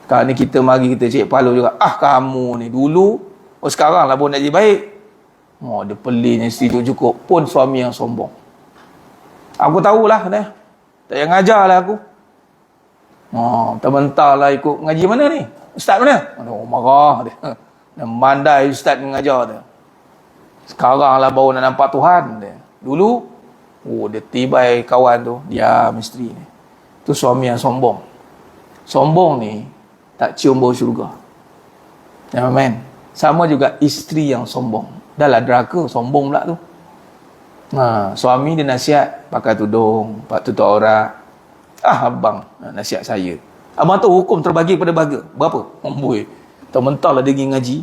Sekarang ni kita mari kita cek pahala juga. Kamu ni dulu, sekarang lah pun nak jadi baik. Dia pelihnya isteri cukup. Pun suami yang sombong. Aku tahulah dah. Tak payah ngajar lah aku. Mentah-mentah lah ikut ngaji mana ni? Ustaz mana? Marah dia. Dan mandai ustaz mengajar dia. Sekarang lah baru nak nampak Tuhan dia. Dulu, dia tibai kawan tu. Diam isteri ni. Tu suami yang sombong. Sombong ni tak cium bau syurga. Ya, men. Sama juga isteri yang sombong. Dah lah deraka, sombong pula tu. Suami dia nasihat, pakai tudung, pak tutup aurat. Abang nasihat saya. Abang tu hukum terbagi pada berapa? Amboi. Mentah lah dia pergi ngaji.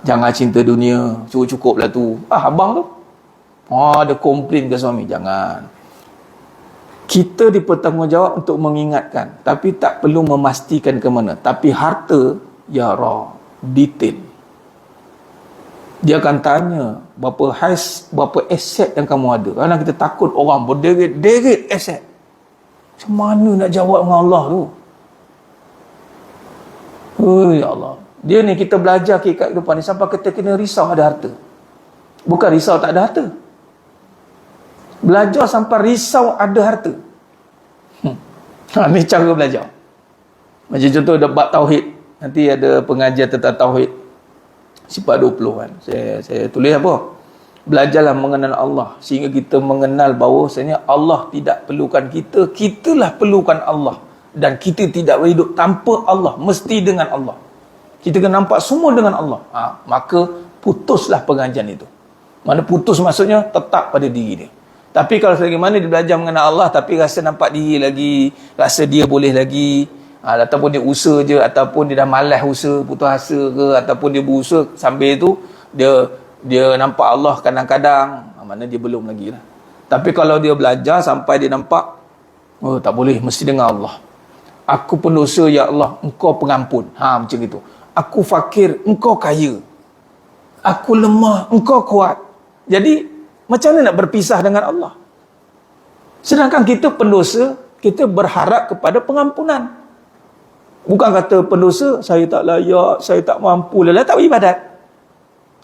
Jangan cinta dunia, cukup lah tu. Abang tu. Dia komplain ke suami, jangan. Kita dipertanggungjawab untuk mengingatkan, tapi tak perlu memastikan ke mana. Tapi harta, ya raw, detail. Dia akan tanya berapa aset yang kamu ada. Kerana kita takut orang berderet aset. Macam mana nak jawab dengan Allah tu? Ya Allah. Dia ni kita belajar kat kehidupan ni sampai kita kena risau ada harta. Bukan risau tak ada harta. Belajar sampai risau ada harta. Ni cara belajar. Macam contoh bab tauhid. Nanti ada pengajian tentang tauhid. Sifat 20 kan. Saya tulis apa? Belajarlah mengenal Allah sehingga kita mengenal bahawasanya Allah tidak perlukan kita, kitalah perlukan Allah, dan kita tidak hidup tanpa Allah, mesti dengan Allah. Kita kena nampak semua dengan Allah. Maka putuslah pengajian itu. Mana putus maksudnya tetap pada diri dia. Tapi kalau selagi mana dia belajar mengenal Allah tapi rasa nampak diri lagi, rasa dia boleh lagi, ataupun dia usaha je, ataupun dia dah malas usaha, putus asa ke, ataupun dia berusaha sambil tu dia nampak Allah kadang-kadang, mana dia belum lagi lah. Tapi kalau dia belajar sampai dia nampak, tak boleh, mesti dengan Allah. Aku pendosa, ya Allah, engkau pengampun. Macam itu. Aku fakir, engkau kaya. Aku lemah, engkau kuat. Jadi macam mana nak berpisah dengan Allah? Sedangkan kita pendosa, kita berharap kepada pengampunan. Bukan kata pendosa, saya tak layak, saya tak mampu, lelah tak beribadat.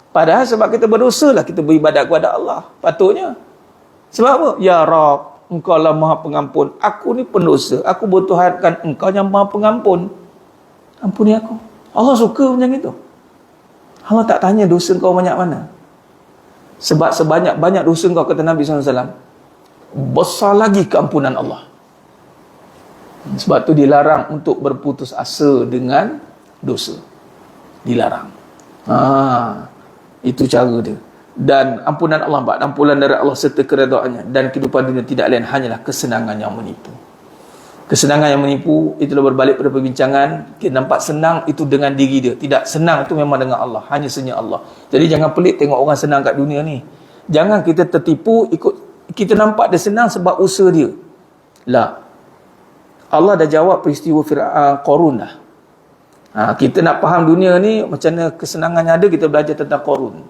Padahal sebab kita berdosa lah kita beribadat kepada Allah. Patutnya. Sebab apa? Ya Rab, engkau lah maha pengampun. Aku ni pendosa. Aku bertuhankan engkau yang maha pengampun. Ampuni aku. Allah suka macam itu. Allah tak tanya dosa kau banyak mana. Sebab sebanyak-banyak dosa kau, kata Nabi SAW, besar lagi keampunan Allah. Sebab tu dilarang untuk berputus asa dengan dosa. Dilarang. Itu cara dia. Dan ampunan Allah, ampunan dari Allah serta keredaannya, dan kehidupan dunia tidak lain hanyalah kesenangan yang menipu. Kesenangan yang menipu, itulah berbalik pada perbincangan. Kita nampak senang itu dengan diri dia. Tidak, senang itu memang dengan Allah, hanya senyap Allah. Jadi jangan pelik tengok orang senang kat dunia ni. Jangan kita tertipu ikut kita nampak dia senang sebab usaha dia. Lah. Allah dah jawab peristiwa Qarun dah. Kita nak faham dunia ni macam mana kesenangan yang ada, kita belajar tentang Qarun.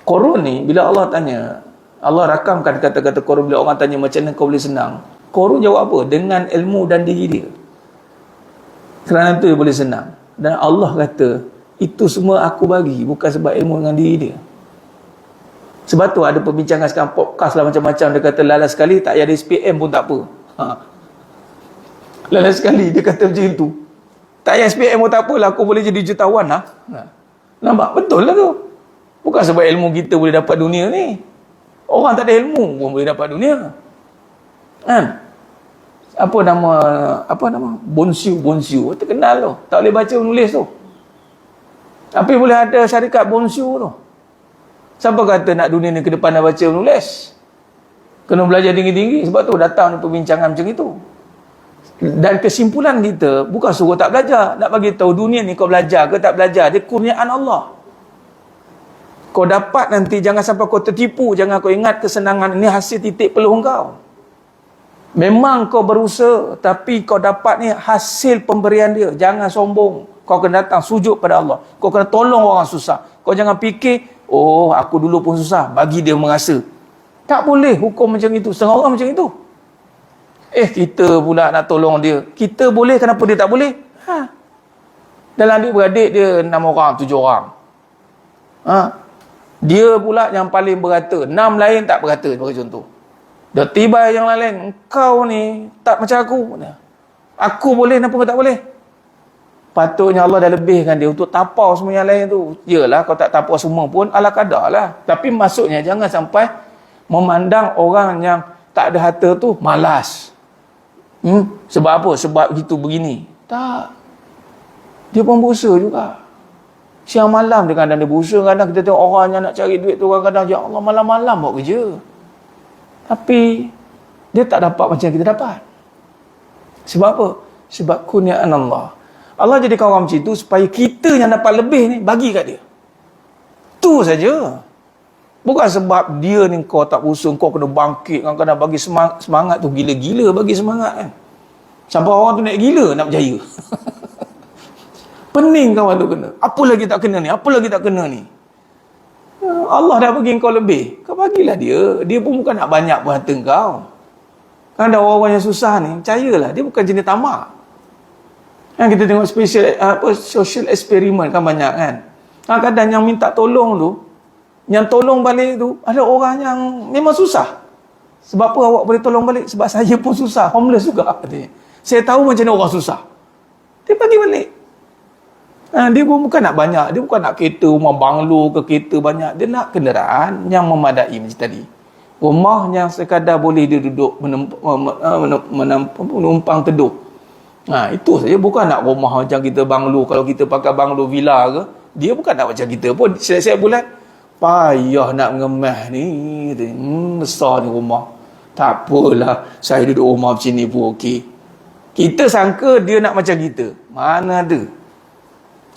Qarun ni bila Allah tanya, Allah rakamkan kata-kata Qarun bila orang tanya macam mana kau boleh senang. Qarun jawab apa? Dengan ilmu dan diri dia. Kerana itu dia boleh senang. Dan Allah kata, itu semua aku bagi bukan sebab ilmu dengan diri dia. Sebab tu ada perbincangan sekarang podcast lah macam-macam, dia kata lala sekali tak payah ada SPM pun tak apa. Lala sekali dia kata macam itu. Tak payah SPM pun tak apalah, aku boleh jadi jutawan lah. Nampak? Betul lah tu. Bukan sebab ilmu kita boleh dapat dunia ni. Orang tak ada ilmu pun boleh dapat dunia. Apa nama? Bonsiu. Terkenal tu. Tak boleh baca menulis tu. Tapi boleh ada syarikat Bonsiu tu. Siapa kata nak dunia ni ke depan nak baca menulis? Kena belajar tinggi-tinggi. Sebab tu datang perbincangan macam itu. Dan kesimpulan kita bukan suruh tak belajar, nak bagi tahu dunia ni kau belajar ke tak belajar, dia kurniaan Allah. Kau dapat nanti, jangan sampai kau tertipu, jangan kau ingat kesenangan ini hasil titik peluh kau. Memang kau berusaha, tapi kau dapat ni hasil pemberian dia. Jangan sombong. Kau kena datang sujud pada Allah. Kau kena tolong orang susah. Kau jangan fikir, oh aku dulu pun susah, bagi dia merasa. Tak boleh hukum macam itu. Setengah orang macam itu. Kita pula nak tolong dia. Kita boleh, kenapa dia tak boleh? Dalam adik-beradik dia 6 orang, 7 orang. Dia pula yang paling berata. 6 lain tak berata, sebagai contoh. Dah tiba yang lain, engkau ni tak macam aku. Aku boleh, kenapa kau tak boleh? Patutnya Allah dah lebihkan dia untuk tapau semua yang lain tu. Yalah, kau tak tapau semua pun, ala kadar lah. Tapi maksudnya jangan sampai memandang orang yang tak ada harta tu malas. Sebab apa? Sebab gitu begini. Tak. Dia pun berusaha juga. Siang malam dia kadang dia berusaha, kadang kita tengok orang yang nak cari duit tu kadang-kadang, ya Allah, malam-malam buat kerja. Tapi dia tak dapat macam kita dapat. Sebab apa? Sebab kurniaan Allah. Allah jadikan orang macam itu supaya kita yang dapat lebih ni bagi kat dia. Tu saja. Bukan sebab dia ni kau tak berusaha, kau kena bangkit, kadang-kadang bagi semangat tu gila-gila bagi semangat kan. Sampai orang tu naik gila nak berjaya. Pening kawan tu kena. Apa lagi tak kena ni? Apa lagi tak kena ni? Allah dah bagi kau lebih. Kau bagilah dia. Dia pun bukan nak banyak pun harta kau. Kan ada orang-orang yang susah ni, percayalah, dia bukan jenis tamak. Kan kita tengok social experiment kan banyak kan. Kadang-kadang yang minta tolong tu, yang tolong balik tu, ada orang yang memang susah. Sebab apa awak boleh tolong balik? Sebab saya pun susah. Homeless juga. Saya tahu macam mana orang susah. Dia bagi balik. Dia pun bukan nak banyak. Dia bukan nak kereta, rumah banglo ke kereta banyak. Dia nak kenderaan yang memadai macam tadi. Rumah yang sekadar boleh dia duduk menumpang teduh. Itu saja. Bukan nak rumah macam kita banglo. Kalau kita pakai banglo villa ke, dia bukan nak macam kita pun. Setiap bulan payah nak ngemah ni. Besar ni rumah. Tak apalah, saya duduk rumah macam ni pun okey. Kita sangka dia nak macam kita. Mana ada.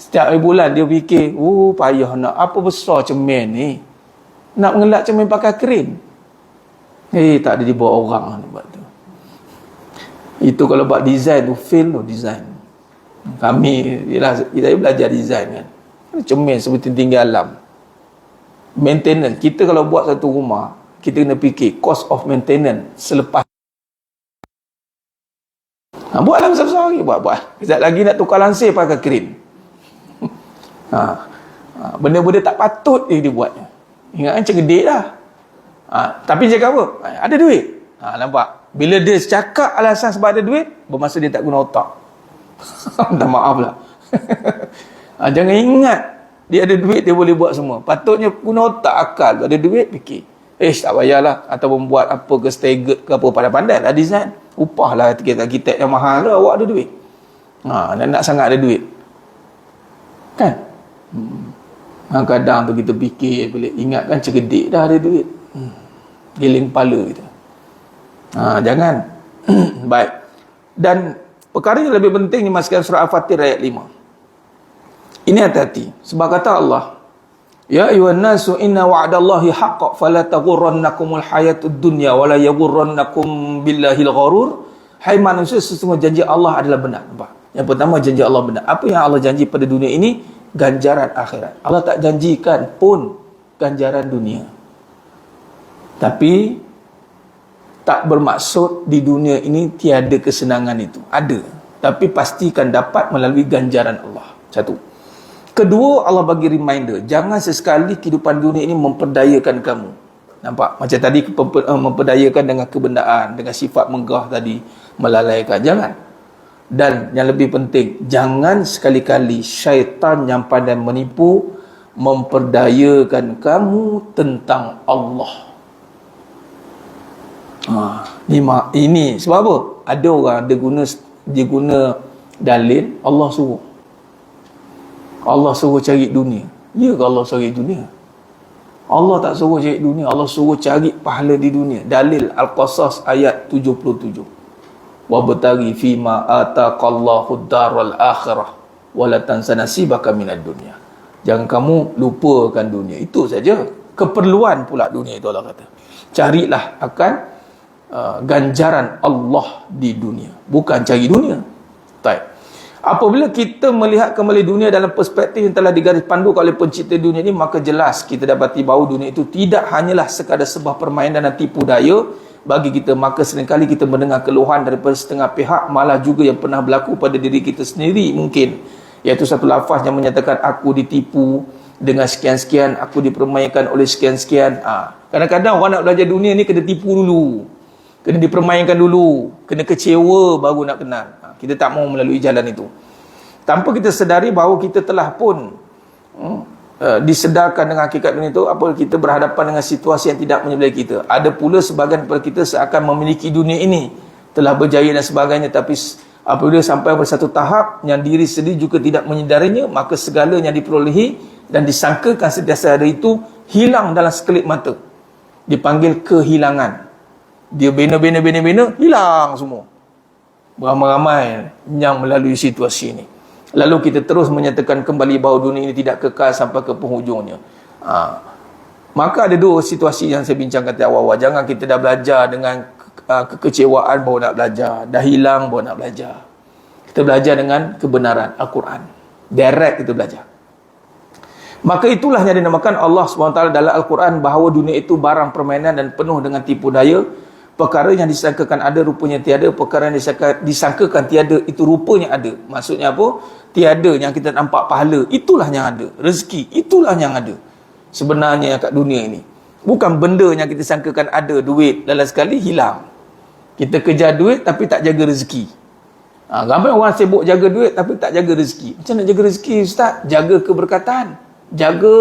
Setiap bulan dia fikir, payah nak apa besar cermin ni. Nak mengelak cermin pakai krim. Tak ada dibawa orang buat tu. Itu kalau buat design tu fail tu design. Kami kita belajar design kan. Cermin seperti tinggi alam. Maintenance. Kita kalau buat satu rumah, kita kena fikir cost of maintenance selepas. Buatlah besar-besar lagi. Buat. Sekejap lagi nak tukar lansir pakai krim. Benda-benda tak patut dia buat. Ingat kan cerdik dah. Tapi cakap apa? Ada duit. Nampak? Bila dia cakap alasan sebab ada duit, bermasa dia tak guna otak. Minta maaf lah. Jangan ingat dia ada duit dia boleh buat semua. Patutnya guna otak, akal. Ada duit fikir, tak payahlah. Ataupun buat apa ke staggered ke apa, pandai-pandai lah design. Upah lah arkitek yang mahal lah, awak ada duit. Dan nak sangat ada duit kan. Kadang tu kita fikir boleh ingat kan cerdik dah ada duit. Giling kepala kita. Jangan. Baik. Dan perkara yang lebih penting ni masukkan surah Al-Fatir ayat 5. Ini hati-hati. Sebab kata Allah, ya ayuhan nasu inna wa'dallahi haqq fala taghurrannakumul hayatud dunya wala yaghurrannakum billahil gharur. Hai manusia, sesungguhnya janji Allah adalah benar. Nampak? Yang pertama, janji Allah benar. Apa yang Allah janji pada dunia ini? Ganjaran akhirat. Allah tak janjikan pun ganjaran dunia. Tapi tak bermaksud di dunia ini tiada kesenangan itu. Ada. Tapi pastikan dapat melalui ganjaran Allah. Satu. Kedua, Allah bagi reminder, jangan sesekali kehidupan dunia ini memperdayakan kamu. Nampak? Macam tadi memperdayakan dengan kebendaan, dengan sifat megah tadi, melalaikan. Jangan. Dan yang lebih penting, jangan sekali-kali syaitan yang pandai menipu memperdayakan kamu tentang Allah. Ini sebab apa? Ada orang dia guna dalil Allah suruh. Allah suruh cari dunia. Ya ke Allah suruh cari dunia? Allah tak suruh cari dunia. Allah suruh cari pahala di dunia. Dalil Al-Qasas ayat 77. Wabtaghi fima ataqallahu daral akhirah wala tansa nasibaka minad dunya. Jangan kamu lupakan dunia. Itu saja. Keperluan pula dunia itu Allah kata. Carilah akan ganjaran Allah di dunia, bukan cari dunia. Baik. Apabila kita melihat kembali dunia dalam perspektif yang telah digaris pandu oleh pencipta dunia ini, maka jelas kita dapati bahawa dunia itu tidak hanyalah sekadar sebuah permainan dan tipu daya bagi kita. Maka seringkali kita mendengar keluhan daripada setengah pihak, malah juga yang pernah berlaku pada diri kita sendiri mungkin, iaitu satu lafaz yang menyatakan aku ditipu dengan sekian-sekian, aku dipermainkan oleh sekian-sekian. Kadang-kadang orang nak belajar dunia ni kena tipu dulu, kena dipermainkan dulu, kena kecewa baru nak kenal. Kita tak mau melalui jalan itu. Tanpa kita sedari bahawa kita telah pun disedarkan dengan hakikat dunia itu, apabila kita berhadapan dengan situasi yang tidak menyebelai kita. Ada pula sebahagian daripada kita seakan memiliki dunia ini, telah berjaya dan sebagainya, tapi Apabila sampai pada satu tahap yang diri sendiri juga tidak menyedarinya, maka segala yang diperolehi dan disangkakan sentiasa ada itu hilang dalam sekelip mata. Dipanggil kehilangan. Dia bina, hilang semua. Beramai-ramai yang melalui situasi ini. Lalu kita terus menyatakan kembali bahawa dunia ini tidak kekal sampai ke penghujungnya. Maka ada dua situasi yang saya bincangkan di awal-awal. Jangan kita dah belajar dengan kekecewaan baru nak belajar, dah hilang baru nak belajar. Kita belajar dengan kebenaran Al-Quran, direct kita belajar. Maka itulah yang dinamakan Allah SWT dalam Al-Quran, bahawa dunia itu barang permainan dan penuh dengan tipu daya. Perkara yang disangkakan ada rupanya tiada, perkara yang disangkakan tiada itu rupanya ada. Maksudnya apa? Tiada yang kita nampak pahala, itulah yang ada. Rezeki, itulah yang ada sebenarnya kat dunia ini. Bukan benda yang kita sangkakan ada, duit, lalu sekali hilang. Kita kejar duit tapi tak jaga rezeki. Ramai orang sibuk jaga duit tapi tak jaga rezeki. Macam nak jaga rezeki, Ustaz? Jaga keberkatan, jaga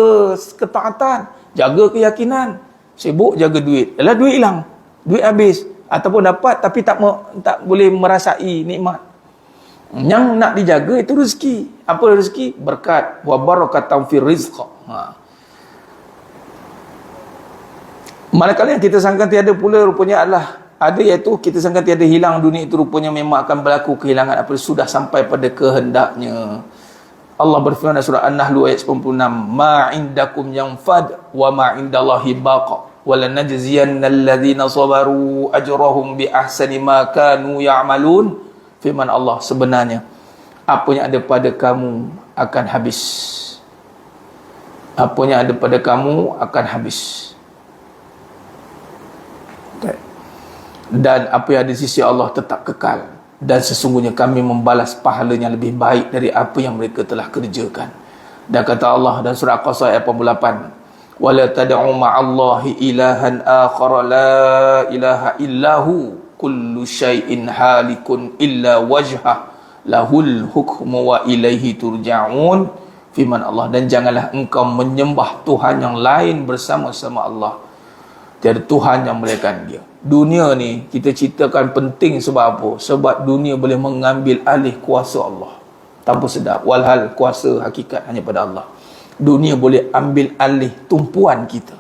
ketaatan, jaga keyakinan. Sibuk jaga duit, lalu duit hilang, duit habis, ataupun dapat tapi tak boleh merasai nikmat. Yang nak dijaga itu rezeki. Apa rezeki? Berkat. Wa barakatan fir rizq. Manakala yang kita sangka tiada pula rupanya adalah ada, iaitu kita sangka tiada hilang dunia itu rupanya memang akan berlaku kehilangan apabila sudah sampai pada kehendaknya. Allah berfirman dalam surah An-Nahl ayat 96, ma indakum yanfad wa ma indallahi baqa wa lanajziyanna alladhina sabaru ajrahum bi ahsani ma kanu ya'malun. Firman Allah, sebenarnya apa yang ada pada kamu akan habis. Apa yang ada pada kamu akan habis. Dan apa yang ada di sisi Allah tetap kekal, dan sesungguhnya kami membalas pahala yang lebih baik dari apa yang mereka telah kerjakan. Dan kata Allah dalam surah Qasas ayat 88, wala tad'u ma'allahi ilahan akhar la ilaha illahu kullu syai'in halikun illa wajhah lahul hukmu wa ilaihi turja'un. Firman Allah, dan janganlah engkau menyembah Tuhan yang lain bersama-sama Allah. Tiada Tuhan yang melainkan Dia. Dunia ni kita ceritakan penting sebab apa? Sebab dunia boleh mengambil alih kuasa Allah tanpa sedar. Walhal kuasa hakikat hanya pada Allah. Dunia boleh ambil alih tumpuan kita.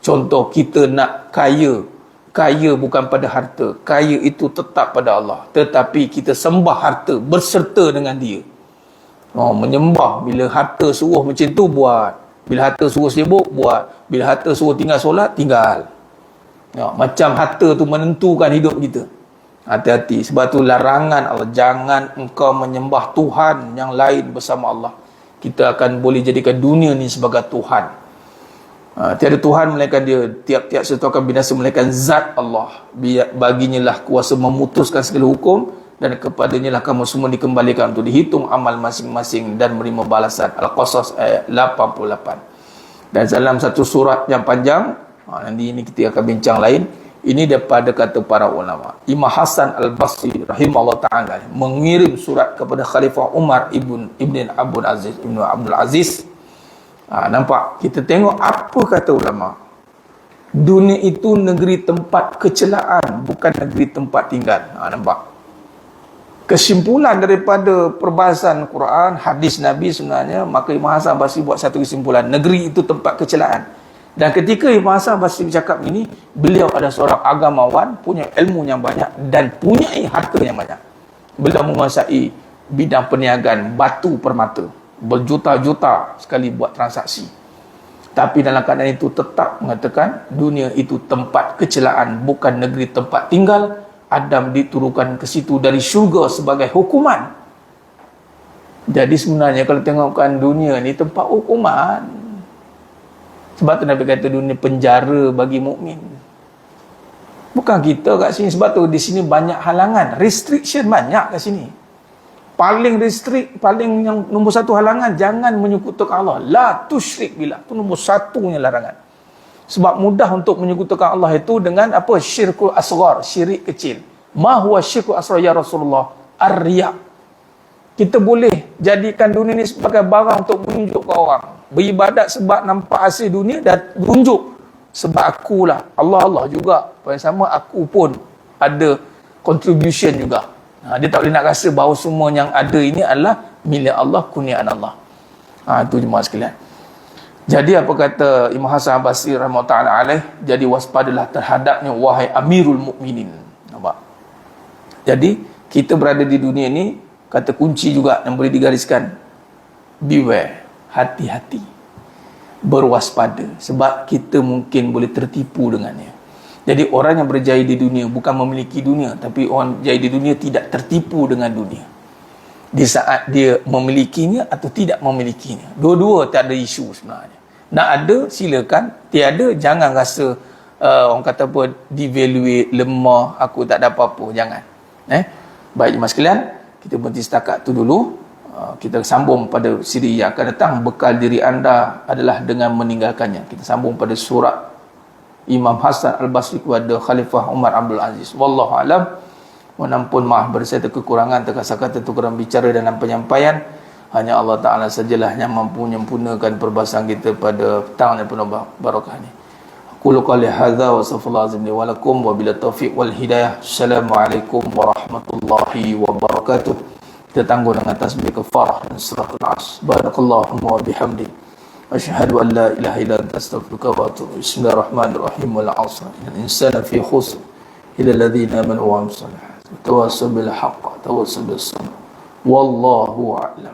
Contoh, kita nak kaya. Kaya bukan pada harta. Kaya itu tetap pada Allah. Tetapi kita sembah harta berserta dengan Dia. Menyembah. Bila harta suruh macam tu, buat. Bila harta suruh sibuk, buat. Bila harta suruh tinggal solat, tinggal. Macam harta tu menentukan hidup kita. Hati-hati. Sebab tu larangan Allah, jangan engkau menyembah Tuhan yang lain bersama Allah. Kita akan boleh jadikan dunia ni sebagai Tuhan. Tiada Tuhan melainkan Dia. Tiap-tiap sesuatu akan binasa melainkan zat Allah. Baginya lah kuasa memutuskan segala hukum, dan kepadanya lah kamu semua dikembalikan untuk dihitung amal masing-masing dan menerima balasan. Al-Qasas ayat 88. Dan dalam satu surat yang panjang, nanti ini kita akan bincang lain, ini daripada kata para ulama. Imam Hasan Al-Basri rahimahullah ta'ala mengirim surat kepada Khalifah Umar ibn Abdul Aziz. Nampak? Kita tengok apa kata ulama. Dunia itu negeri tempat kecelaan, bukan negeri tempat tinggal. Nampak? Kesimpulan daripada perbahasan Quran, hadis Nabi sebenarnya, maka Imam Hasan Basri buat satu kesimpulan. Negeri itu tempat kecelaan. Dan ketika Imam Hasan Basri bercakap ini, beliau adalah seorang agamawan, punya ilmu yang banyak dan punya harta yang banyak. Beliau menguasai bidang perniagaan batu permata, berjuta-juta sekali buat transaksi. Tapi dalam keadaan itu tetap mengatakan dunia itu tempat kecelaan, bukan negeri tempat tinggal. Adam diturunkan ke situ dari syurga sebagai hukuman. Jadi sebenarnya kalau tengokkan dunia ni tempat hukuman. Sebab tu Nabi kata dunia penjara bagi mukmin. Bukan kita kat sini. Sebab tu di sini banyak halangan, restriction banyak kat sini. Paling paling yang nombor satu halangan, jangan menyekutukan Allah. La tusyrik billah. Itu nombor satunya larangan. Sebab mudah untuk menyekutukan Allah itu dengan apa? Syirkul asghar, syirik kecil. Ma huwa syirkul asghar ya Rasulullah? Ar-riya. Kita boleh jadikan dunia ni sebagai barang untuk menunjuk ke orang. Beribadat sebab nampak hasil dunia dan menunjuk sebab akulah. Allah juga. Pada sama aku pun ada contribution juga. Dia tak boleh nak rasa bahawa semua yang ada ini adalah milik Allah, kurniaan Allah. Itu jemaah sekalian. Jadi apa kata Imam Hasan Basri rahimahullah alaih, jadi waspadalah terhadapnya wahai Amirul Mukminin. Nampak? Jadi kita berada di dunia ni, kata kunci juga yang boleh digariskan, beware, hati-hati, berwaspada, sebab kita mungkin boleh tertipu dengannya. Jadi orang yang berjaya di dunia bukan memiliki dunia, tapi orang berjaya di dunia tidak tertipu dengan dunia di saat dia memilikinya atau tidak memilikinya. Dua-dua tak ada isu sebenarnya. Nak ada, silakan. Tiada, jangan rasa orang kata apa, devaluate, lemah, aku tak ada apa-apa. Jangan. Baik jemaah sekalian, kita berhenti setakat tu dulu. Kita sambung pada siri yang akan datang. Bekal diri anda adalah dengan meninggalkannya. Kita sambung pada surat Imam Hasan Al-Basri kepada Khalifah Umar Abdul Aziz. Wallahu alam. Mohon maaf berserta kekurangan terkasar kata tukuran bicara dalam penyampaian. Hanya Allah Ta'ala sajalah yang mampu menyempurnakan perbahasan kita pada petang yang penuh barakah ini. Qul qali hadza wa sallallahu alaihi wa lakum wa bila taufiq wal hidayah. Assalamualaikum warahmatullahi wabarakatuh. Kita tangguh dengan tasbih kafarah dan suratul as. Barakallahu wa bihamdi. Asyhadu an la ilaha illa anta astaghfiruka wa atubu. Bismillahirrahmanirrahim. Wal 'asr. Innal insana fi khusr illa alladhina amanu wa 'amilus salihati. Tawassaw bil haqq, tawassaw bis sabr. Wallahu a'lam.